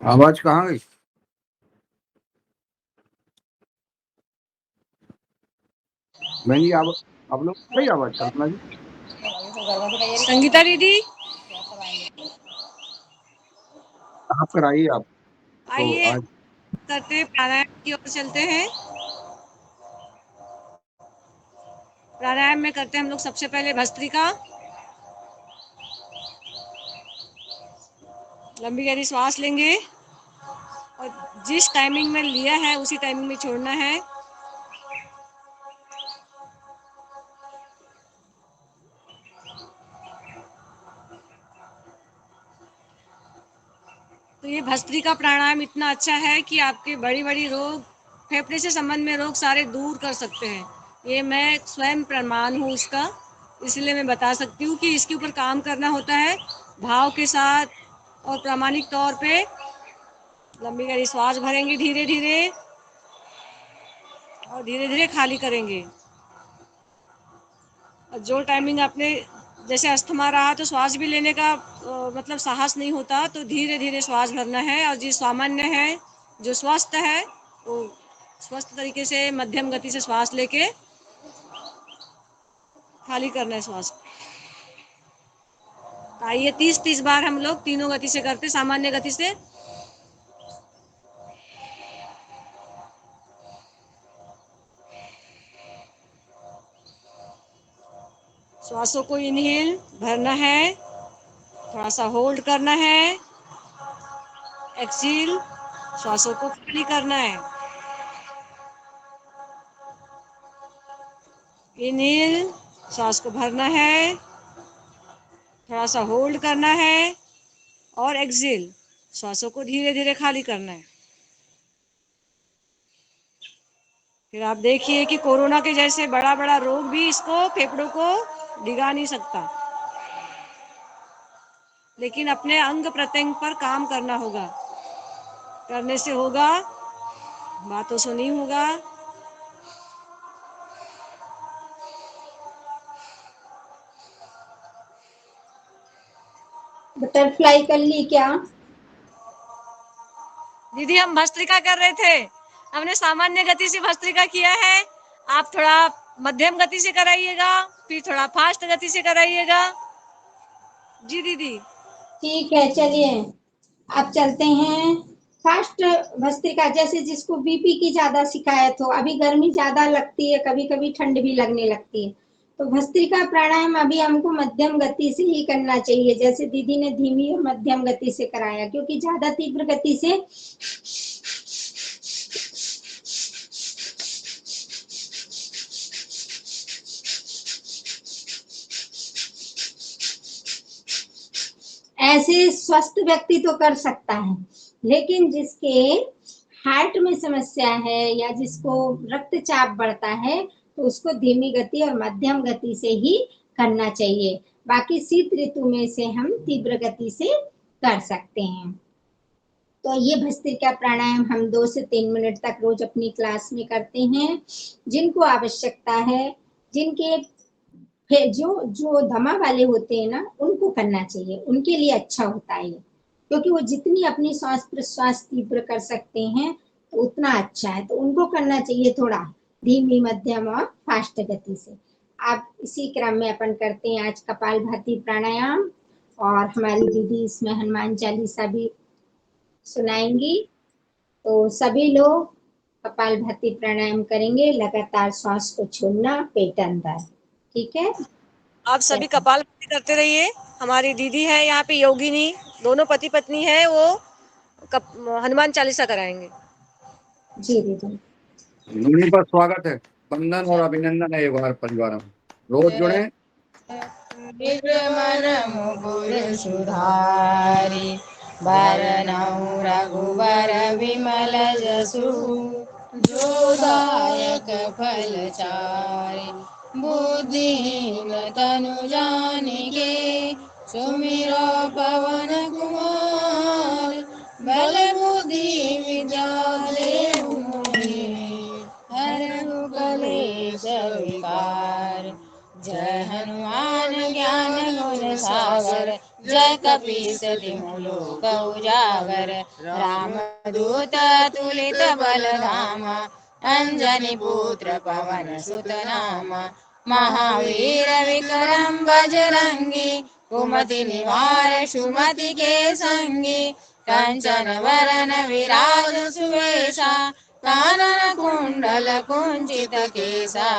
आवाज कहाँ गई? बहन जी आप लोग सही आवाज कल्पना जी। संगीता दीदी आप कराइए आप तो आइए आज। करते हैं, प्राणायाम की ओर चलते हैं। प्राणायाम में करते हैं हम लोग सबसे पहले भस्त्रिका। लंबी गहरी श्वास लेंगे और जिस टाइमिंग में लिया है उसी टाइमिंग में छोड़ना है। तो ये भस्त्रिका प्राणायाम इतना अच्छा है कि आपके बड़ी बड़ी रोग, फेफड़े से संबंध में रोग सारे दूर कर सकते हैं। ये मैं स्वयं प्रमाण हूँ उसका, इसलिए मैं बता सकती हूँ कि इसके ऊपर काम करना होता है भाव के साथ और प्रामाणिक तौर पे। लंबी गहरी श्वास भरेंगे धीरे धीरे और धीरे धीरे खाली करेंगे। और जो टाइमिंग आपने जैसे अस्थमा रहा तो श्वास भी लेने का मतलब साहस नहीं होता, तो धीरे धीरे श्वास भरना है। और जो सामान्य है, जो स्वस्थ है, वो स्वस्थ तरीके से मध्यम गति से श्वास लेके खाली करना है श्वास। आइए 30-30 बार हम लोग तीनों गति से करते, सामान्य गति से। श्वासों को इनहेल भरना है, थोड़ा सा होल्ड करना है, एक्सहेल श्वासों को खाली करना है। इनहेल श्वास को भरना है, थोड़ा सा होल्ड करना है और एक्सहेल श्वासों को धीरे धीरे खाली करना है। फिर आप देखिए कि कोरोना के जैसे बड़ा बड़ा रोग भी इसको, फेफड़ों को डिगा नहीं सकता, लेकिन अपने अंग प्रत्यंग पर काम करना होगा। करने से होगा, बातों से नहीं होगा। बटरफ्लाई कर ली क्या? दीदी हम भस्त्रिका कर रहे थे, हमने सामान्य गति से भस्त्रिका किया है। आप थोड़ा मध्यम गति से कराइएगा, फिर थोड़ा फास्ट गति से कराइएगा। जी दीदी। ठीक है, चलिए अब चलते हैं फास्ट भस्त्रिका। जैसे जिसको बीपी की ज्यादा शिकायत हो, अभी गर्मी ज्यादा लगती है, कभी कभी ठंड भी लगने लगती है, तो भस्त्रिका प्राणायाम अभी हमको मध्यम गति से ही करना चाहिए। जैसे दीदी ने धीमी और मध्यम गति से कराया, क्योंकि ज्यादा तीव्र गति से ऐसे स्वस्थ व्यक्ति तो कर सकता है, लेकिन जिसके हार्ट में समस्या है या जिसको रक्तचाप बढ़ता है, तो उसको धीमी गति और मध्यम गति से ही करना चाहिए। बाकी शीत ऋतु में से हम तीव्र गति से कर सकते हैं। तो ये भस्त्रिका प्राणायाम हम 2 से 3 मिनट तक रोज अपनी क्लास में करते हैं। जिनको आवश्यकता है, जिनके जो जो दमा वाले होते हैं ना, उनको करना चाहिए, उनके लिए अच्छा होता है ये, क्योंकि वो जितनी अपनी श्वास प्रश्वास तीव्र कर सकते हैं तो उतना अच्छा है। तो उनको करना चाहिए थोड़ा धीमी, मध्यम और फास्ट गति से। आप इसी क्रम में अपन करते हैं आज कपालभाति प्राणायाम, और हमारी दीदी इसमें हनुमान चालीसा भी सुनाएंगी। तो सभी लोग कपालभाति प्राणायाम करेंगे, लगातार श्वास को छोड़ना पेट अंदर। ठीक है, आप सभी कपालभाति करते रहिए। हमारी दीदी है यहाँ पे योगिनी, दोनों पति पत्नी है, वो हनुमान चालीसा कराएंगे। जी दीदी। नूनी पर स्वागत है, वंदन और अभिनंदन है एक बार परिवार में। रोज जुड़े। मन मुकुर सुधारी, बरनउँ रघुबर विमल जसु, जो दायक फल चारि, बुद्धिहीन तनु जानिके, सुमिरो पवन कुमार, बल बुद्धि विद्या देहु मोहि, हरहु कलेश विकार। जय हनुमान ज्ञान गुण सागर जय कपीस तिहु लोक उजागर रामदूत तुलित बलधाम अंजनी पुत्र पवन सुत नाम महावीर विक्रम बजरंगी कुमति निवार सुमति के संगी कंचन वरन विराज सुवेशा कानन कुंडल कुंचित केसा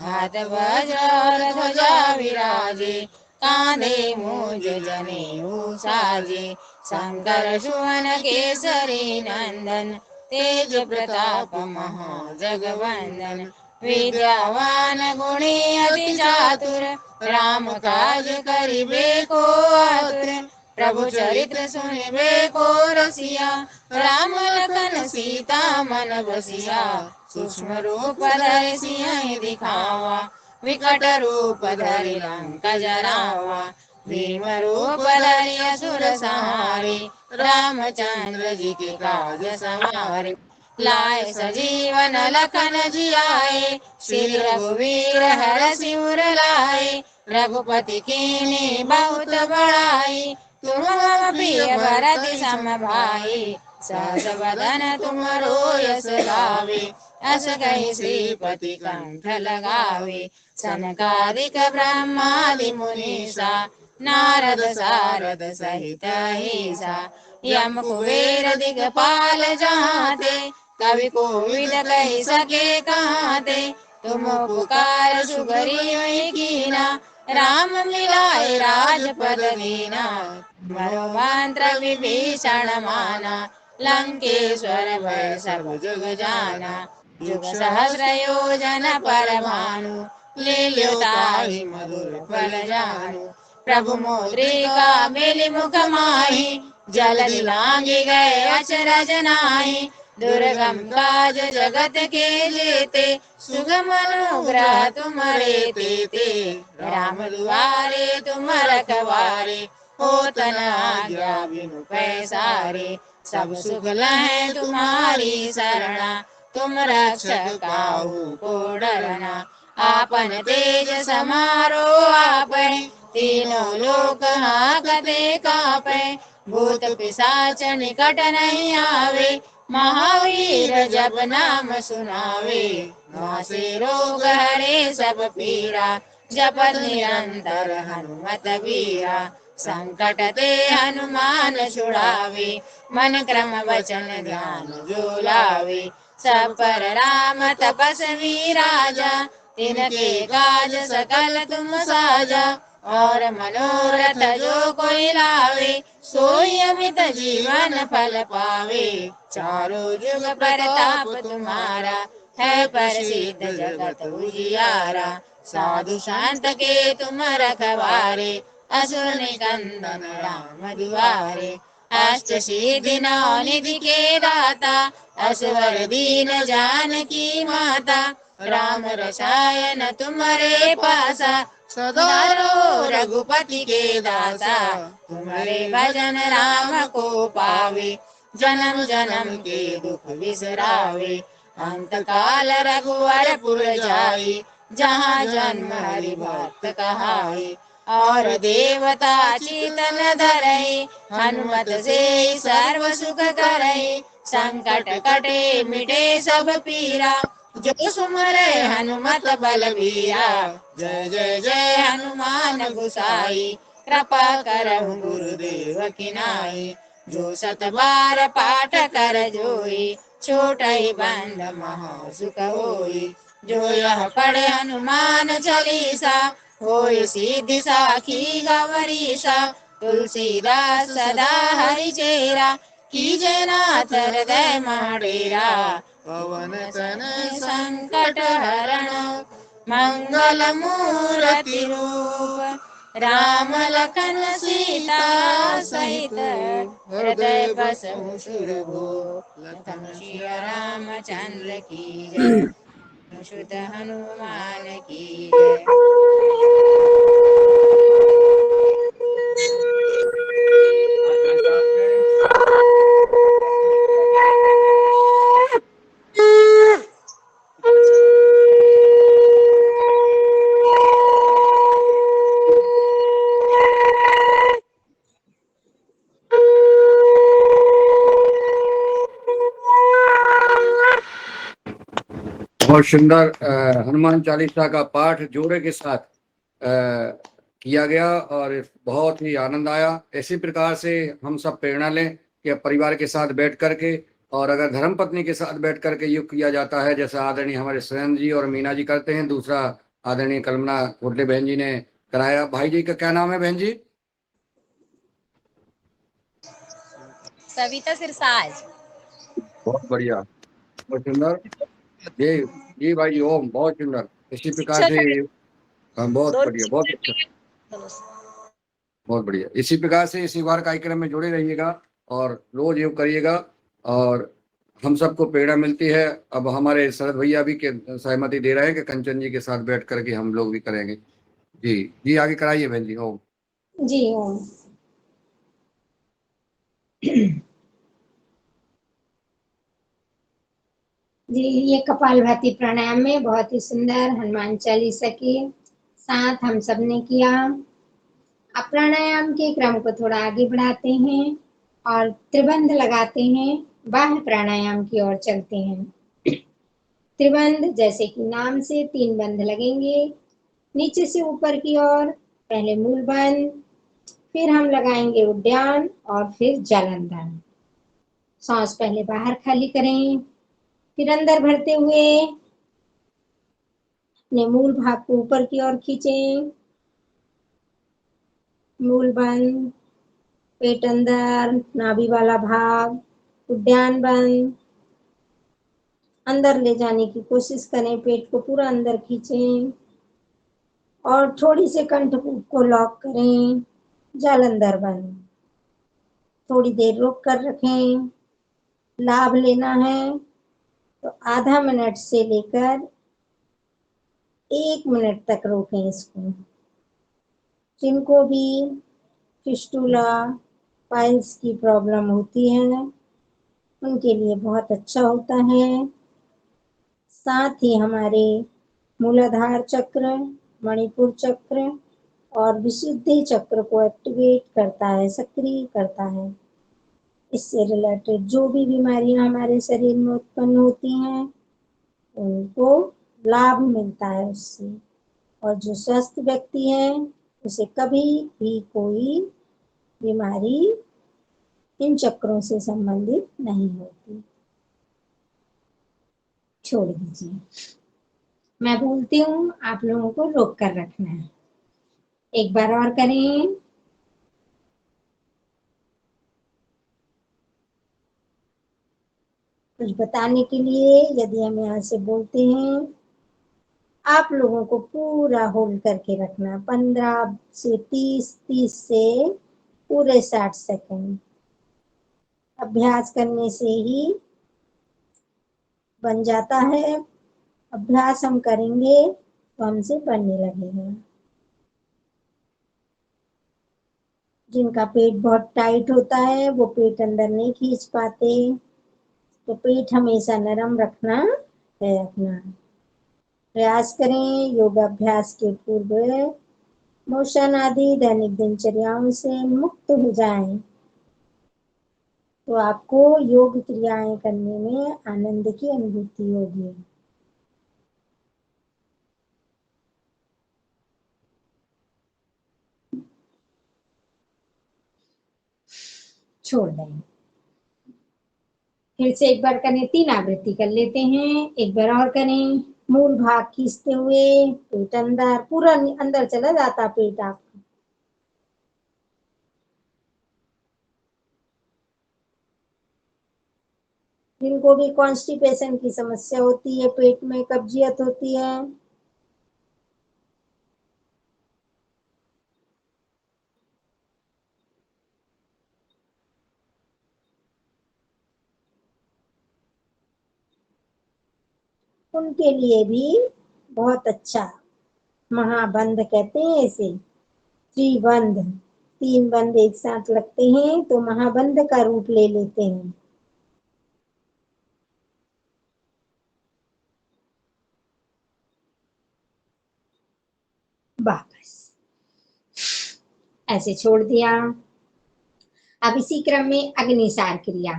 हाथ वज्र और ध्वजा विराजे कांधे मूज जनेऊ साजे शंकर सुवन केसरी नंदन तेज प्रताप महाजगवंदन विद्यावान गुणी अति चातुर राम काज करिबे को आतुर प्रभु चरित्र सुनिबे को रसिया राम लखन सीता मन बसिया सूक्ष्म रूप धरि सिंह दिखावा विकट रूप धरि लंक जरावा भीम रूप धरि असुर संहारे रामचंद्र जी के काज सवारे लाए सजीवन लखन जियाए श्री रघुवीर हरषि उर लाए रघुपति कीन्ही बहुत बड़ाई तुम मम प्रिय भरत सम भाई सहस वदन तुमरो यश गावे अस कहि श्रीपति कंठ लगावे सनकादिक ब्रह्मादि मुनीसा नारद सारद सहित अहिसा यम कुबेर दिगपाल जहाते कवि कोविद कहि सके कहाते तुम पुकार सुग्रीव कीना राम मिलाए राजपद दीना मनोमंत्र विभीषण माना लंकेश्वर भय सब जुग जाना जुग सहस्र योजन पर भानु लील्योताहि मधुर फल जानु प्रभु मुद्रिका मिलि मुख माहि जलधि लांघि गए अचरज नाहि दुर्गम काज जगत के जेते सुगम अनुग्रह तुम्हारे तेते राम दुआरे तुम रखवारे होत न आज्ञा बिनु पैसारे सब सुख लहै तुम्हारी शरणा तुम रक्षक काहू को डरना आपन तेज समारो आपै तीनों लोक हाकते कापै भूत पिशाच निकट नहीं आवे महावीर जब नाम सुनावे नासे रोग हरे सब पीरा जपत निरंतर हनुमत वीरा संकट ते हनुमान छुड़ावे मन क्रम वचन ध्यान जो लावे सब पर राम तपस्वी राजा तिनके काज सकल तुम साजा और मनोरथ जो कोई लावे सोई अमित जीवन फल पावे चारों जुग प्रताप तुम्हारा है प्रसिद्ध जगत उजियारा साधु संत के तुम रखवारे असुर निकंदन राम दुआरे अष्ट सिद्धि नौ निधि के दाता असवर दीन जानकी माता राम रसायन तुम्हारे पासा सदा रहो रघुपति के दासा तुम्हारे भजन राम को पावे जन्म जन्म के दुख बिसरावे अंत काल रघुवर पुर जाई जहाँ जन्म हरि भक्त कहाई और देवता चीतन धरई हनुमत से सर्व सुख करई संकट कटे मिटे सब पीरा जो सुमरे हनुमत बलबीरा जय जय जय हनुमान गोसाई कृपा करहु गुरुदेव की नाई जो सत बार पाठ कर जोई छोटहि बंद महा सुख होई जो यह पढ़े हनुमान चालीसा होय सिद्धि साखी गौरीसा तुलसीदास सदा हरि चेरा कीजे नाथ हृदय माडेरा पवन तनय संकट हरण मंगल मूर्ति रूप राम लखन सीता सहित हृदय बसहु सुरभूप लखन सिया रामचंद्र की जय शुद्ध हनुमान की जय। बहुत सुंदर हनुमान चालीसा का पाठ जोड़े के साथ किया गया और बहुत ही आनंद आया। इसी प्रकार से हम सब प्रेरणा लें कि परिवार के साथ बैठ करके, और अगर धर्मपत्नी के साथ बैठ करके योग किया जाता है, जैसा आदरणीय हमारे सुरेंद्र जी और मीना जी करते हैं, दूसरा आदरणीय कल्पना कोटले बहन जी ने कराया। भाई जी का क्या नाम है बहन जी? सविता सिरसाज। बहुत बढ़िया, बहुत सुंदर। जी जी भाई जी, ओम, बहुत सुंदर। इसी प्रकार शिक्षा से का हाँ, बहुत दोनों बढ़िया, बहुत अच्छा, दोनों। बहुत बढ़िया। इसी प्रकार से इसी बार कार्यक्रम में जुड़े रहिएगा और रोज योग करिएगा, और हम सबको प्रेरणा मिलती है। अब हमारे शरद भैया भी के सहमति दे रहे हैं कि कंचन जी के साथ बैठ करके हम लोग भी करेंगे। जी जी, आगे कराइए बहन जी। ओम। जी ओम। जी, ये कपालभाति प्राणायाम में बहुत ही सुंदर हनुमान चालीसा के साथ हम सब ने किया। अब प्राणायाम के क्रम को थोड़ा आगे बढ़ाते हैं और त्रिबंध लगाते हैं, बाह्य प्राणायाम की ओर चलते हैं। त्रिबंध जैसे कि नाम से 3 बंध लगेंगे, नीचे से ऊपर की ओर। पहले मूल बंध, फिर हम लगाएंगे उद्यान और फिर जालंधर। सांस पहले बाहर खाली करें, फिर अंदर भरते हुए अपने मूल भाग को ऊपर की ओर खींचें। मूल बंद, पेट अंदर, नाभि वाला भाग, उद्यान बंद। अंदर ले जाने की कोशिश करें, पेट को पूरा अंदर खींचें और थोड़ी से कंठ को लॉक करें। जालंधर बंद, थोड़ी देर रोक कर रखें। लाभ लेना है तो आधा मिनट से लेकर 1 मिनट तक रोकें इसको। जिनको भी फिस्टुला, पाइल्स की प्रॉब्लम होती है, उनके लिए बहुत अच्छा होता है। साथ ही हमारे मूलाधार चक्र, मणिपुर चक्र और विशुद्धि चक्र को एक्टिवेट करता है, सक्रिय करता है। इससे रिलेटेड जो भी बीमारियां हमारे शरीर में उत्पन्न होती हैं, उनको लाभ मिलता है उससे। और जो स्वस्थ व्यक्ति है, उसे कभी भी कोई बीमारी इन चक्रों से संबंधित नहीं होती। छोड़ दीजिए, मैं बोलती हूँ, आप लोगों को रोक कर रखना है। एक बार और करें। कुछ बताने के लिए यदि हम यहाँ से बोलते हैं, आप लोगों को पूरा होल्ड करके रखना, 15 से 30, 30 से पूरे 60 सेकंड। अभ्यास करने से ही बन जाता है। अभ्यास हम करेंगे तो हमसे बनने लगेगा। जिनका पेट बहुत टाइट होता है, वो पेट अंदर नहीं खींच पाते, तो पेट हमेशा नरम रखना है अपना। प्रयास करें योगाभ्यास के पूर्व मोशन आदि दैनिक दिनचर्याओं से मुक्त हो जाएं, तो आपको योग क्रियाएं करने में आनंद की अनुभूति होगी। छोड़ दें। फिर से एक बार करें, 3 आवृत्ति कर लेते हैं। एक बार और करें। मूल भाग खींचते हुए पेट अंदर, पूरा अंदर चला जाता पेट आपका। जिनको भी कॉन्स्टिपेशन की समस्या होती है, पेट में कब्जियत होती है, उनके लिए भी बहुत अच्छा महाबंध कहते हैं इसे, त्रिबंध। 3 बंद एक साथ लगते हैं तो महाबंध का रूप ले लेते हैं। वापस ऐसे छोड़ दिया। अब इसी क्रम में अग्निसार क्रिया,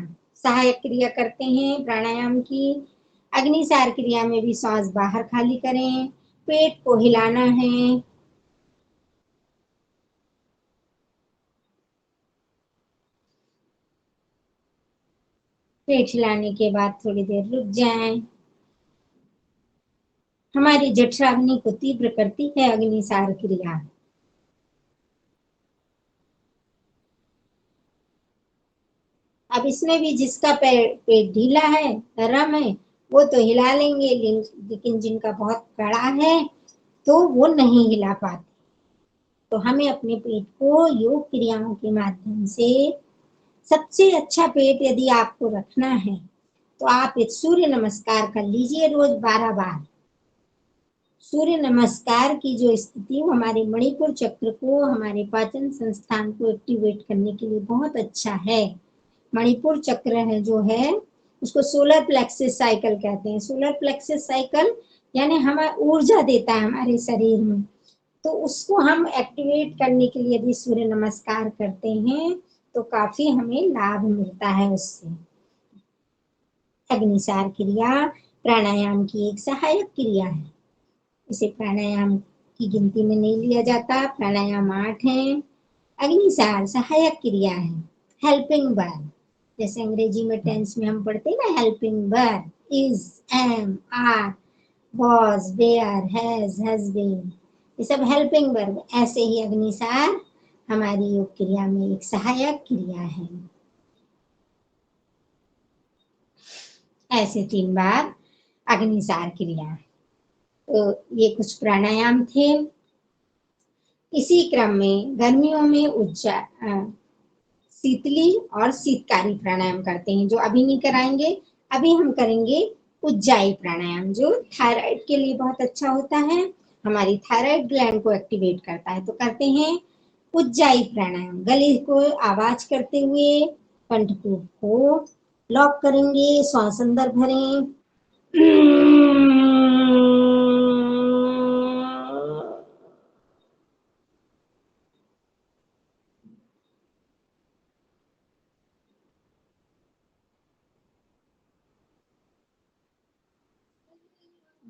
सहायक क्रिया करते हैं प्राणायाम की। अग्निसार क्रिया में भी सांस बाहर खाली करें, पेट को हिलाना है। पेट हिलाने के बाद थोड़ी देर रुक जाएं। हमारी जठराग्नि को तीव्र करती है अग्निसार क्रिया। अब इसमें भी जिसका पेट ढीला है, नरम है, वो तो हिला लेंगे, लेकिन जिनका बहुत कड़ा है तो वो नहीं हिला पाते। तो हमें अपने पेट को योग क्रियाओं के माध्यम से, सबसे अच्छा पेट यदि आपको रखना है तो आप एक सूर्य नमस्कार कर लीजिए रोज 12 बार। सूर्य नमस्कार की जो स्थिति, वो हमारे मणिपुर चक्र को, हमारे पाचन संस्थान को एक्टिवेट करने के लिए बहुत अच्छा है। मणिपुर चक्र है जो है, उसको सोलर प्लेक्सिस साइकिल कहते हैं। सोलर प्लेक्सिस साइकिल यानी हमें ऊर्जा देता है हमारे शरीर में, तो उसको हम एक्टिवेट करने के लिए यदि सूर्य नमस्कार करते हैं तो काफी हमें लाभ मिलता है उससे। अग्निसार क्रिया प्राणायाम की एक सहायक क्रिया है। इसे प्राणायाम की गिनती में नहीं लिया जाता। प्राणायाम 8 है। अग्निसार सहायक क्रिया है, हेल्पिंग वर्ब। जैसे अंग्रेजी में टेंस में हम पढ़ते हैं ना, helping verb, is, am, are, was, were, has been, ये सब हेल्पिंग वर्ब। ऐसे ही अग्निसार हमारी योग क्रिया में एक सहायक क्रिया है। ऐसे 3 बार अग्निसार क्रिया। तो ये कुछ प्राणायाम थे। इसी क्रम में गर्मियों में शीतली और शीतकारी प्राणायाम करते हैं, जो अभी नहीं कराएंगे। अभी हम करेंगे उज्जाई प्राणायाम, जो थायराइड के लिए बहुत अच्छा होता है, हमारी थायराइड ग्लैंड को एक्टिवेट करता है। तो करते हैं उज्जाई प्राणायाम। गले को आवाज करते हुए कंठ को लॉक करेंगे, श्वास अंदर भरें।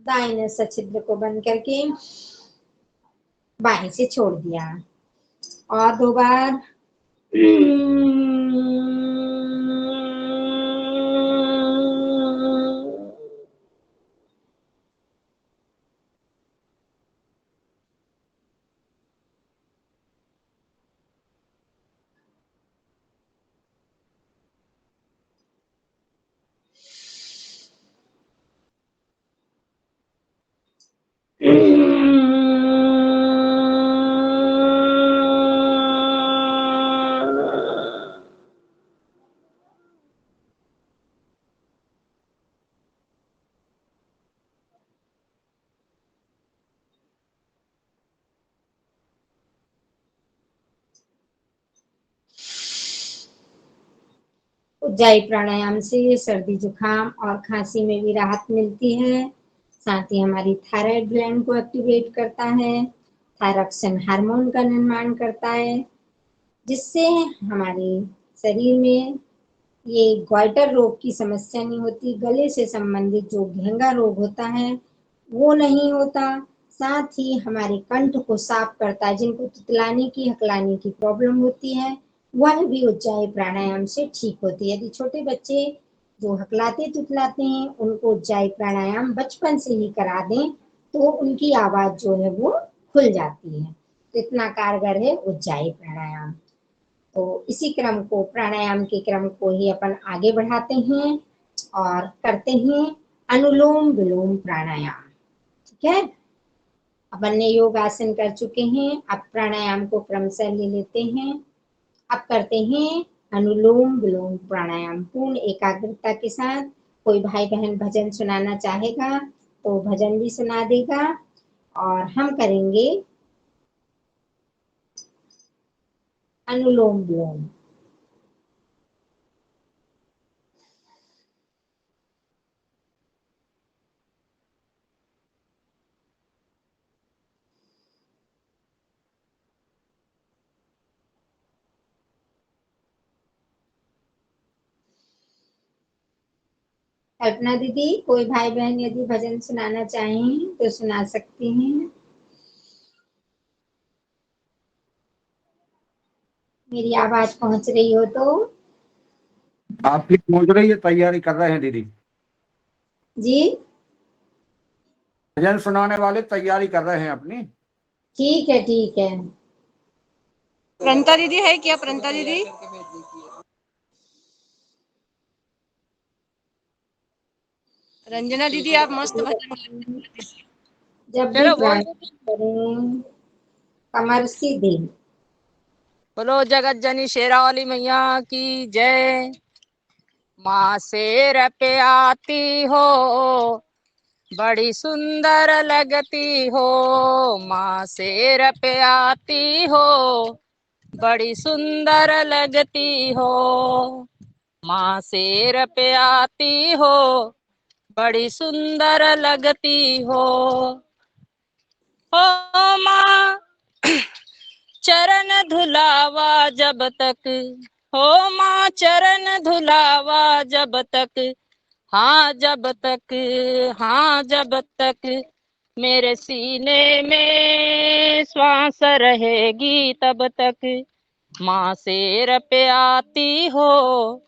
दाएं नस छिद्र को बंद करके बाएं से छोड़ दिया। और 2 बार। उज्जाई प्राणायाम से सर्दी जुकाम और खांसी में भी राहत मिलती है। साथ ही हमारी थायराइड ग्लैंड को एक्टिवेट करता है, थायरॉक्सिन हार्मोन का निर्माण करता है, जिससे हमारे शरीर में ये ग्वाइटर रोग की समस्या नहीं होती। गले से संबंधित जो घेंगा रोग होता है वो नहीं होता। साथ ही हमारे कंठ को साफ करता है। जिनको तुतलाने की, हकलाने की प्रॉब्लम होती है, वह भी उज्जाई प्राणायाम से ठीक होती है। यदि छोटे बच्चे जो हकलाते तुतलाते हैं, उनको उज्जाई प्राणायाम बचपन से ही करा दें तो उनकी आवाज जो है वो खुल जाती है। तो इतना कारगर है उज्जाई प्राणायाम। तो इसी क्रम को, प्राणायाम के क्रम को ही अपन आगे बढ़ाते हैं और करते हैं अनुलोम विलोम प्राणायाम। ठीक है, अपन ने योग आसन कर चुके हैं, अब प्राणायाम को क्रमशः ले लेते हैं। अब करते हैं अनुलोम विलोम प्राणायाम पूर्ण एकाग्रता के साथ। कोई भाई बहन भजन सुनाना चाहेगा तो भजन भी सुना देगा, और हम करेंगे अनुलोम विलोम। कल्पना दीदी, कोई भाई बहन यदि भजन सुनाना चाहें तो सुना सकती हैं। मेरी आवाज पहुंच रही हो तो। आपकी पहुंच रही है, तैयारी कर रहे हैं दीदी। जी भजन सुनाने वाले तैयारी कर रहे हैं अपनी। ठीक है, ठीक है। प्रणता दीदी है क्या? प्रणता दीदी, रंजना दीदी, आप मस्त भजन गाती हैं। जब भी चलो बोल दो। प्रार्थना करें कमर सीधी। बोलो जगत जननी शेरा वाली मैया की जय। माँ शेर पे आती हो, बड़ी सुंदर लगती हो। माँ शेर पे आती हो, बड़ी सुंदर लगती हो। माँ शेर पे आती हो, बड़ी सुंदर लगती हो। माँ चरण धुलावा जब तक, हो माँ चरण धुलावा जब तक, हाँ जब तक, हाँ जब तक मेरे सीने में श्वास रहेगी तब तक। माँ शेर पे आती हो,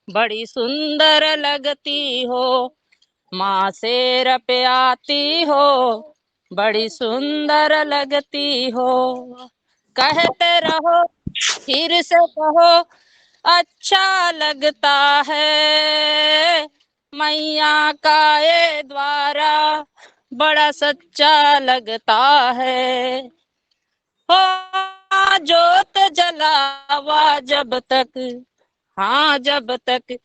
बड़ी सुंदर लगती हो। माँ शेर पे आती हो, बड़ी सुंदर लगती हो। कहते रहो फिर से कहो, अच्छा लगता है मैया का ये द्वारा, बड़ा सच्चा लगता है। हो जोत जलावा जब तक, हाँ जब तक,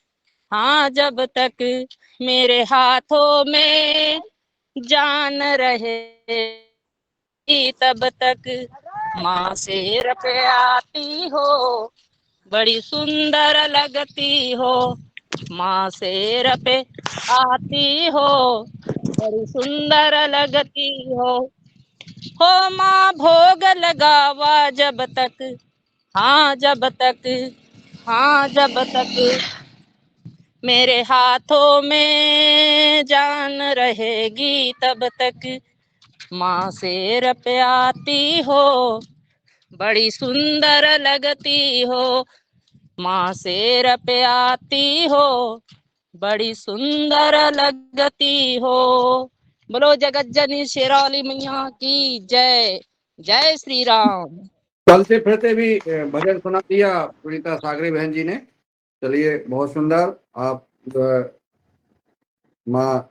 हाँ जब तक मेरे हाथों में जान रहे तब तक। माँ शेर पे आती हो, बड़ी सुंदर लगती हो। माँ शेर पे आती हो, बड़ी सुंदर लगती हो। माँ भोग लगावा जब तक, हाँ जब तक, हाँ जब तक मेरे हाथों में जान रहेगी तब तक। माँ शेर पे आती हो, बड़ी सुंदर लगती हो। माँ शेर पे आती हो, बड़ी सुंदर लगती हो। बोलो जगत जननी शेरावाली मैया की जय। जय श्री राम। चलते फिरते भी भजन सुना दिया पुनीता सागरी बहन जी ने। चलिए, बहुत सुंदर। आप माँ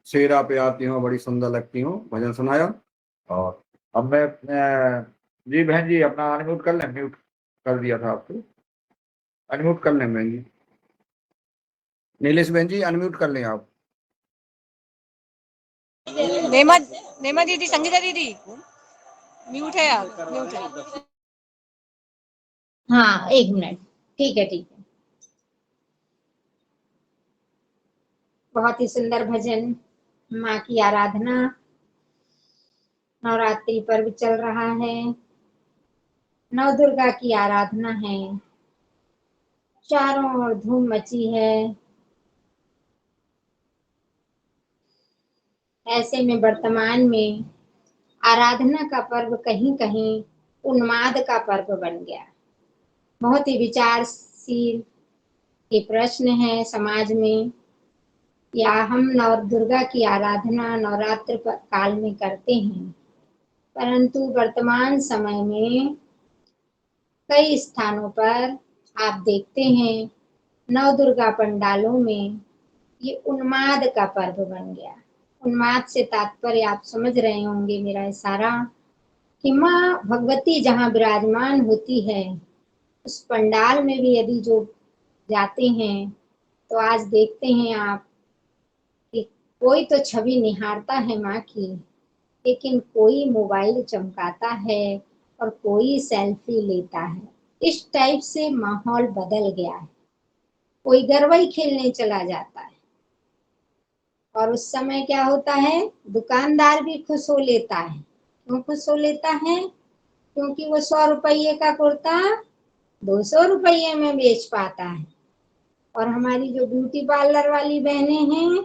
शेरा पे आती हो, बड़ी सुंदर लगती हो, भजन सुनाया। और अब मैं जी बहन जी अपना अनम्यूट कर लें। म्यूट कर दिया था आपको, अनम्यूट कर लें बहन जी। नीलेश बहन जी अनम्यूट कर लें आप। नेमा, नेमा दीदी, संगीता दीदी म्यूट है आप, म्यूट है। हाँ, एक मिनट। ठीक है, ठीक है। बहुत ही सुंदर भजन, माँ की आराधना। नवरात्रि पर्व चल रहा है, नव दुर्गा की आराधना है, चारों ओर धूम मची है। ऐसे में वर्तमान में आराधना का पर्व कहीं कहीं उन्माद का पर्व बन गया। बहुत ही विचारशील ये प्रश्न है समाज में, या हम नव दुर्गा की आराधना नवरात्र काल में करते हैं, परंतु वर्तमान समय में कई स्थानों पर आप देखते हैं नव दुर्गा पंडालों में ये उन्माद का पर्व बन गया। उन्माद से तात्पर्य आप समझ रहे होंगे मेरा इशारा, कि माँ भगवती जहाँ विराजमान होती है उस पंडाल में भी यदि जो जाते हैं तो आज देखते हैं आप कि कोई तो छवि निहारता है माँ की, लेकिन कोई मोबाइल चमकाता है और कोई सेल्फी लेता है। इस टाइप से माहौल बदल गया है। कोई गरबा खेलने चला जाता है और उस समय क्या होता है, दुकानदार भी खुश हो लेता है। क्यों खुश हो लेता है? क्योंकि वो 100 रुपये का कुर्ता 200 रुपये में बेच पाता है। और हमारी जो ब्यूटी पार्लर वाली बहनें हैं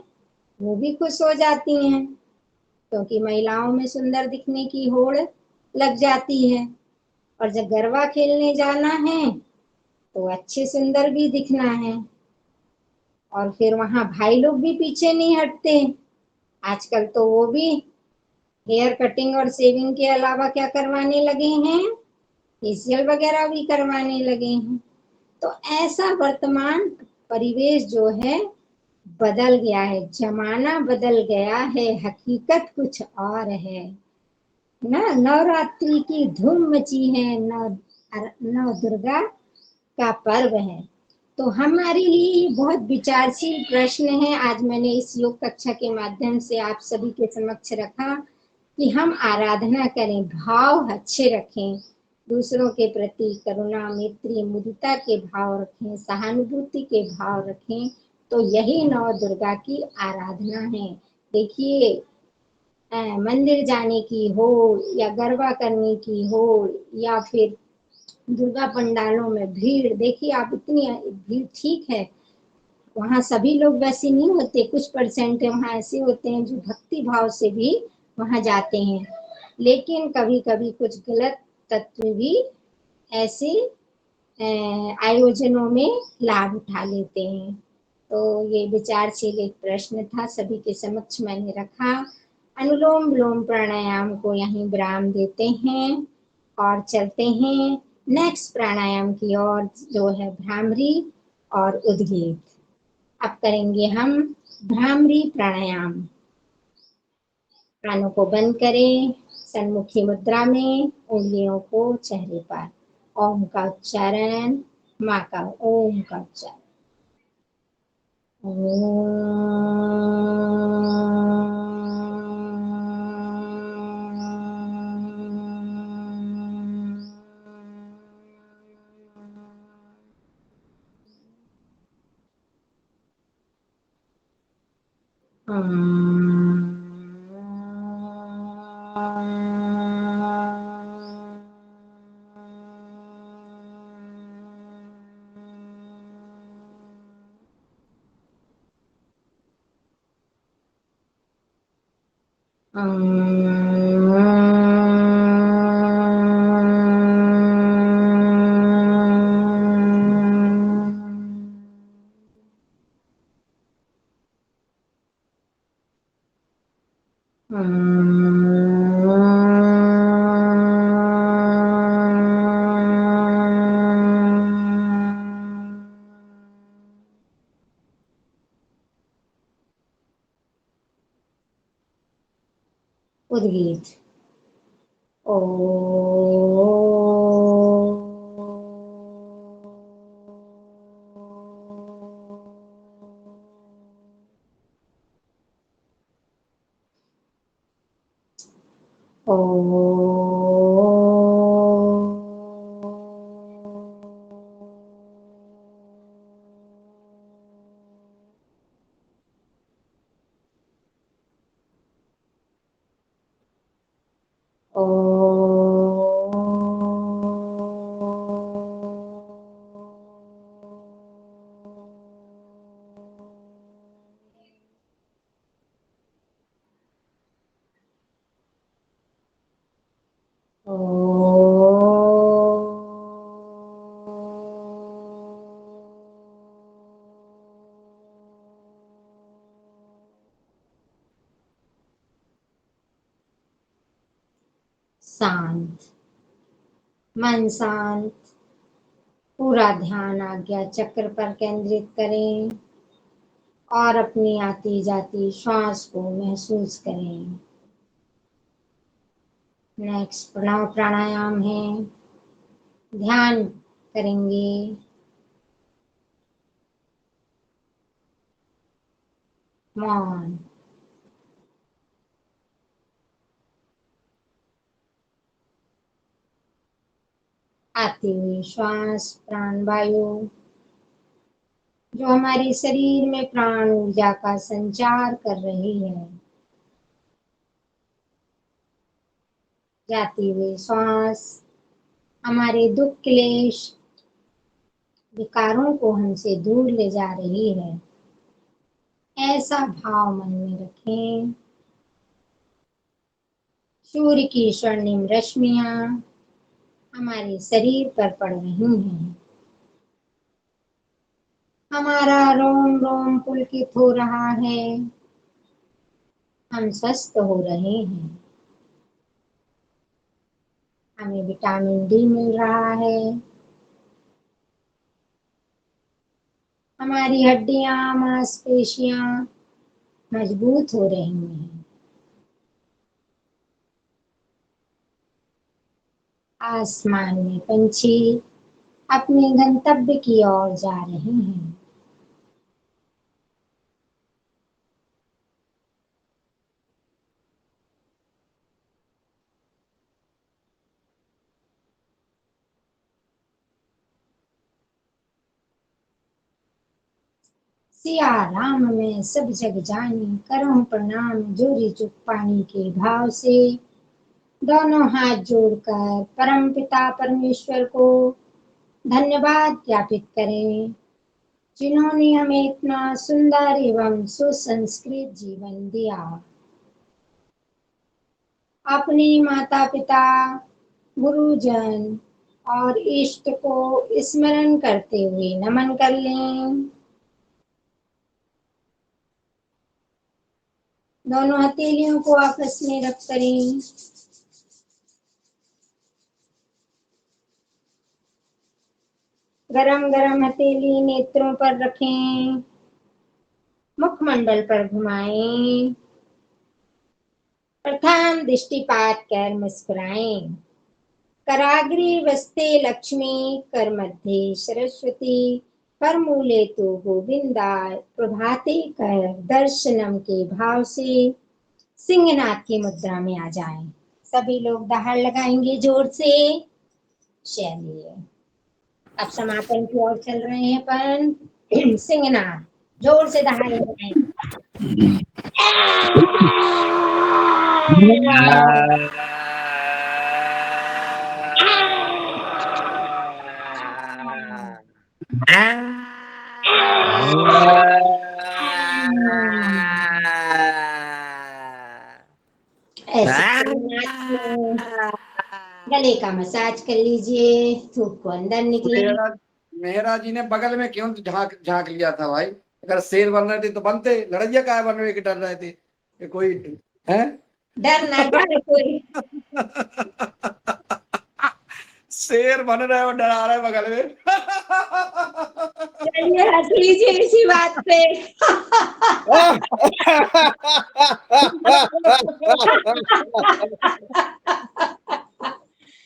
वो भी खुश हो जाती हैं, क्योंकि महिलाओं में सुंदर दिखने की होड़ लग जाती है। और जब गरबा खेलने जाना है तो अच्छे सुंदर भी दिखना है। और फिर वहां भाई लोग भी पीछे नहीं हटते। आजकल तो वो भी हेयर कटिंग और शेविंग के अलावा क्या करवाने लगे हैं, फेशियल वगैरह भी करवाने लगे हैं। तो ऐसा वर्तमान परिवेश जो है बदल गया है, जमाना बदल गया है, हकीकत कुछ और है ना। नवरात्रि की धूम मची है, नव दुर्गा का पर्व है। तो हमारे लिए ये बहुत विचारशील प्रश्न है। आज मैंने इस योग कक्षा के माध्यम से आप सभी के समक्ष रखा कि हम आराधना करें, भाव अच्छे रखें, दूसरों के प्रति करुणा, मैत्री, मुदिता के भाव रखें, सहानुभूति के भाव रखें। तो यही नव दुर्गा की आराधना है। देखिए, मंदिर जाने की हो या गरबा करने की हो या फिर दुर्गा पंडालों में भीड़, देखिए आप, इतनी भीड़ ठीक है, वहाँ सभी लोग वैसे नहीं होते, कुछ परसेंट वहाँ ऐसे होते हैं जो भक्ति भाव से भी वहाँ जाते हैं। लेकिन कभी कभी कुछ गलत तत्व भी ऐसे आयोजनों में लाभ उठा लेते हैं। तो ये विचारशील एक प्रश्न था, सभी के समक्ष मैंने रखा। अनुलोम विलोम प्राणायाम को यहीं विराम देते हैं और चलते हैं नेक्स्ट प्राणायाम की ओर, जो है भ्रामरी और उद्गीत। अब करेंगे हम भ्रामरी प्राणायाम। कानों को बंद करें, सन्मुखी मुद्रा में, उंगलियों को चेहरे पर। ओम का उच्चारण, माँ का ओम का उच्चारण। उद्गीत। ओ शांत, मन शांत, पूरा ध्यान आज्ञा चक्र पर केंद्रित करें और अपनी आती जाती श्वास को महसूस करें। नेक्स्ट प्रणव प्राणायाम है। ध्यान करेंगे, मौन। आती हुई श्वास, प्राण वायु जो हमारे शरीर में प्राण ऊर्जा का संचार कर रही है। जाती हुई श्वास हमारे दुख क्लेश विकारों को हमसे दूर ले जा रही है, ऐसा भाव मन में रखें। सूर्य की स्वर्णिम रश्मियां हमारे शरीर पर पड़ रही हैं, हमारा रोम रोम पुलकित हो रहा है, हम स्वस्थ हो रहे हैं, हमें विटामिन डी मिल रहा है, हमारी हड्डियां मांसपेशियां मजबूत हो रही हैं। आसमान में पंछी अपने गंतव्य की ओर जा रहे हैं। सिया राम में सब जग जानी, करूं प्रणाम जोरी चुक पानी के भाव से। दोनों हाथ जोड़कर परम पिता परमेश्वर को धन्यवाद ज्ञापित करें, जिन्होंने हमें इतना सुंदर एवं सुसंस्कृत जीवन दिया। अपने माता पिता, गुरुजन और इष्ट को स्मरण करते हुए नमन कर लें। दोनों हथेलियों को आपस में रख करें। गरम गरम हथेली नेत्रों पर रखें, मुखमंडल पर घुमाएं, प्रथम दृष्टिपात कर मुस्कुराएं। कराग्रे वस्ते लक्ष्मी, कर मध्य सरस्वती, कर मूले तो गोविंदाय, प्रभाते कर दर्शनम के भाव से सिंहनाद की मुद्रा में आ जाएं। सभी लोग दहाड़ लगाएंगे जोर से। चलिए अब समापन की ओर चल रहे हैं अपन। सिंहनाद जोर से दहाड़ लगाएंगे। गले का मसाज कर लीजिए, थूक को अंदर निकले। मेहरा जी ने बगल में क्यों झांक झांक लिया था भाई? अगर शेर बन रहे थे तो बनते, लड़ैया काय बन रहे के डर रहे थे कि कोई है? डर ना डर कोई। शेर बन रहे और डरा रहे बगल में। चलिए हंस लीजिए इसी बात पे।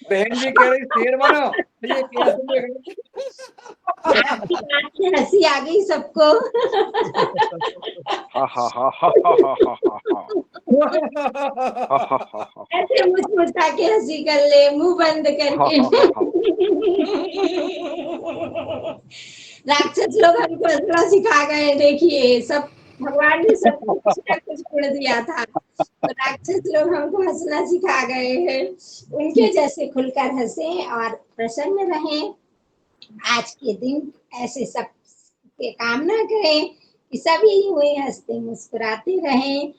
बहन जी कह रही शेर बनो, ये कैसे? आपकी बात से हंसी आ गई सबको। ऐसे मुस्कुरा के हंसी कर ले, मुंह बंद करके। राक्षस लोग हमको हंसना सिखा गए। देखिए सब भगवान ने सबको कुछ ना कुछ गुण दिया था, तो राक्षस लोग हमको हंसना सिखा गए हैं। उनके जैसे खुलकर हंसे और प्रसन्न रहें। आज के दिन ऐसे सब के कामना करें कि सभी हुए हंसते मुस्कुराते रहें।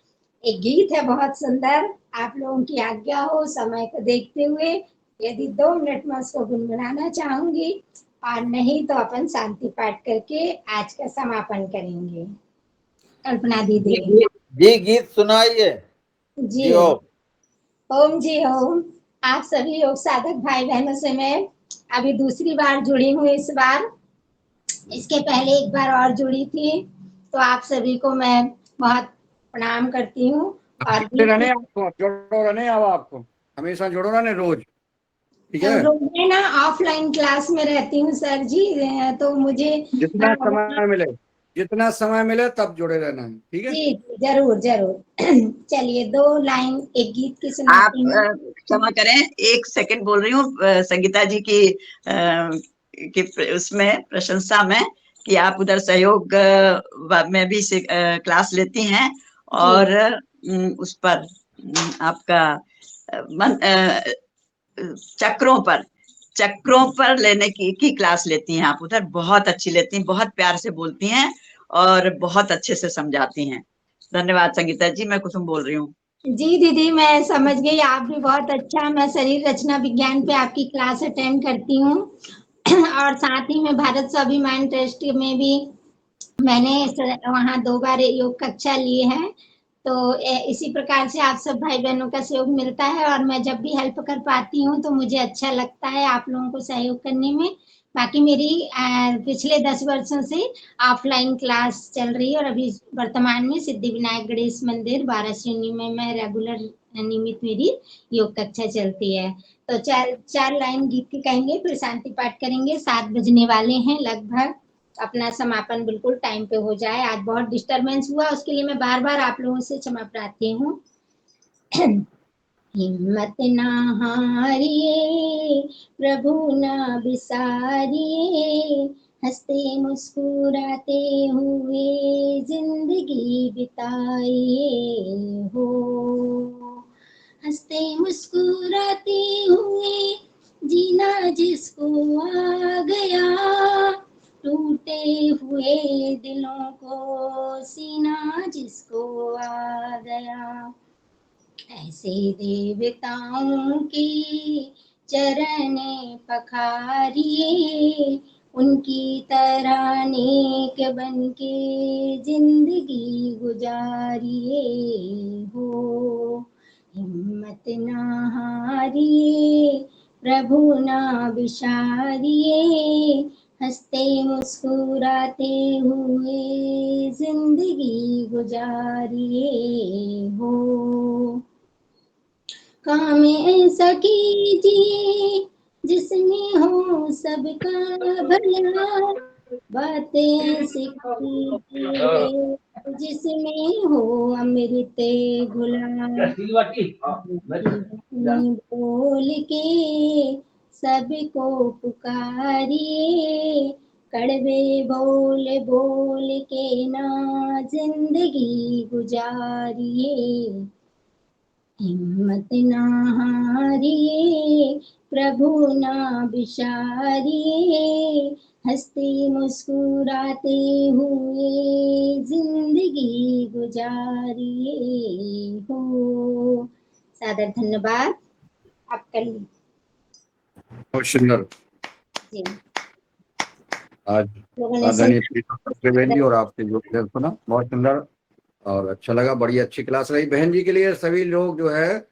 एक गीत है बहुत सुंदर, आप लोगों की आज्ञा हो समय को देखते हुए यदि 2 मिनट में उसको गुनगुनाना चाहूंगी, और नहीं तो अपन शांति पाठ करके आज का समापन करेंगे। कल्पना दीदी जी गीत सुनाइए। जी ओम जी ओम। आप सभी योग साधक भाई बहनों से मैं अभी दूसरी बार जुड़ी हूँ। इस बार, इसके पहले एक बार और जुड़ी थी, तो आप सभी को मैं बहुत प्रणाम करती हूँ। और रहने आपको जोड़ो रहने, अब आपको हमेशा जोड़ो रहने रोज, ठीक है? रोज मैं ना ऑफलाइन क्लास में रहती हूँ सर जी, तो मुझे जितना समय मिले तब जुड़े रहना है, ठीक है? जी जरूर जरूर। चलिए 2 लाइन एक गीत की आप सुनाती हूँ। क्षमा करें, 1 सेकंड बोल रही हूँ संगीता जी की उसमें प्रशंसा में कि आप उधर सहयोग में भी क्लास लेती हैं और उस पर आपका चक्रों पर चक्रों पर लेने की क्लास लेती हैं आप उधर, बहुत अच्छी लेती हैं, बहुत प्यार से बोलती हैं और बहुत अच्छे से समझाती हैं। धन्यवाद संगीता जी, मैं कुसुम बोल रही हूँ। जी दीदी, मैं समझ गई, आप भी बहुत अच्छा। मैं शरीर रचना विज्ञान पे आपकी क्लास अटेंड करती हूँ और साथ ही में भारत स्वाभिमान ट्रस्ट में भी मैंने वहाँ 2 बार योग कक्षा ली है। तो इसी प्रकार से आप सब भाई बहनों का सहयोग मिलता है और मैं जब भी हेल्प कर पाती हूँ तो मुझे अच्छा लगता है आप लोगों को सहयोग करने में। बाकी मेरी पिछले 10 वर्षों से ऑफलाइन क्लास चल रही है और अभी वर्तमान में सिद्धि विनायक गणेश मंदिर 12 श्रेणी में मैं रेगुलर नियमित मेरी योग कक्षा चलती है। तो चार लाइन गीत के कहेंगे, फिर शांति पाठ करेंगे। 7 बजने वाले हैं लगभग, अपना समापन बिल्कुल टाइम पे हो जाए। आज बहुत डिस्टरबेंस हुआ, उसके लिए मैं बार बार आप लोगों से क्षमा प्रार्थी हूँ। हिम्मत ना हारिए, प्रभु ना बिसारिए, हंसते मुस्कुराते हुए जिंदगी बिताइए हो। हंसते मुस्कुराते हुए जीना जिसको आ गया, टूटे हुए दिलों को सीना जिसको आ गया। ऐसे देवताओं के चरण पखारिए, उनकी तरह नेक बन के जिंदगी गुजारिए हो। हिम्मत ना हारिए, प्रभु ना बिसारिए, हंसते मुस्कुराते हुए जिंदगी गुजारिए हो। काम ऐसा कीजिए जिसमें हो सबका भला, बातें ऐसी कीजिए जिसमें हो अमृत घुला। बोल के सबको पुकारिए, कड़वे बोल बोल के ना जिंदगी गुजारिए। हिम्मत ना हारिए, प्रभु ना बिसारिए, हंसते मुस्कुराते हुए जिंदगी गुजारिए हो। सादर धन्यवाद। आप कर लीजिए। बहुत सुंदर। जी, आज लोगों ने आदरणीय बहन जी और आपसे जो सुना बहुत सुंदर और अच्छा लगा। बड़ी अच्छी क्लास रही बहन जी के लिए। सभी लोग जो है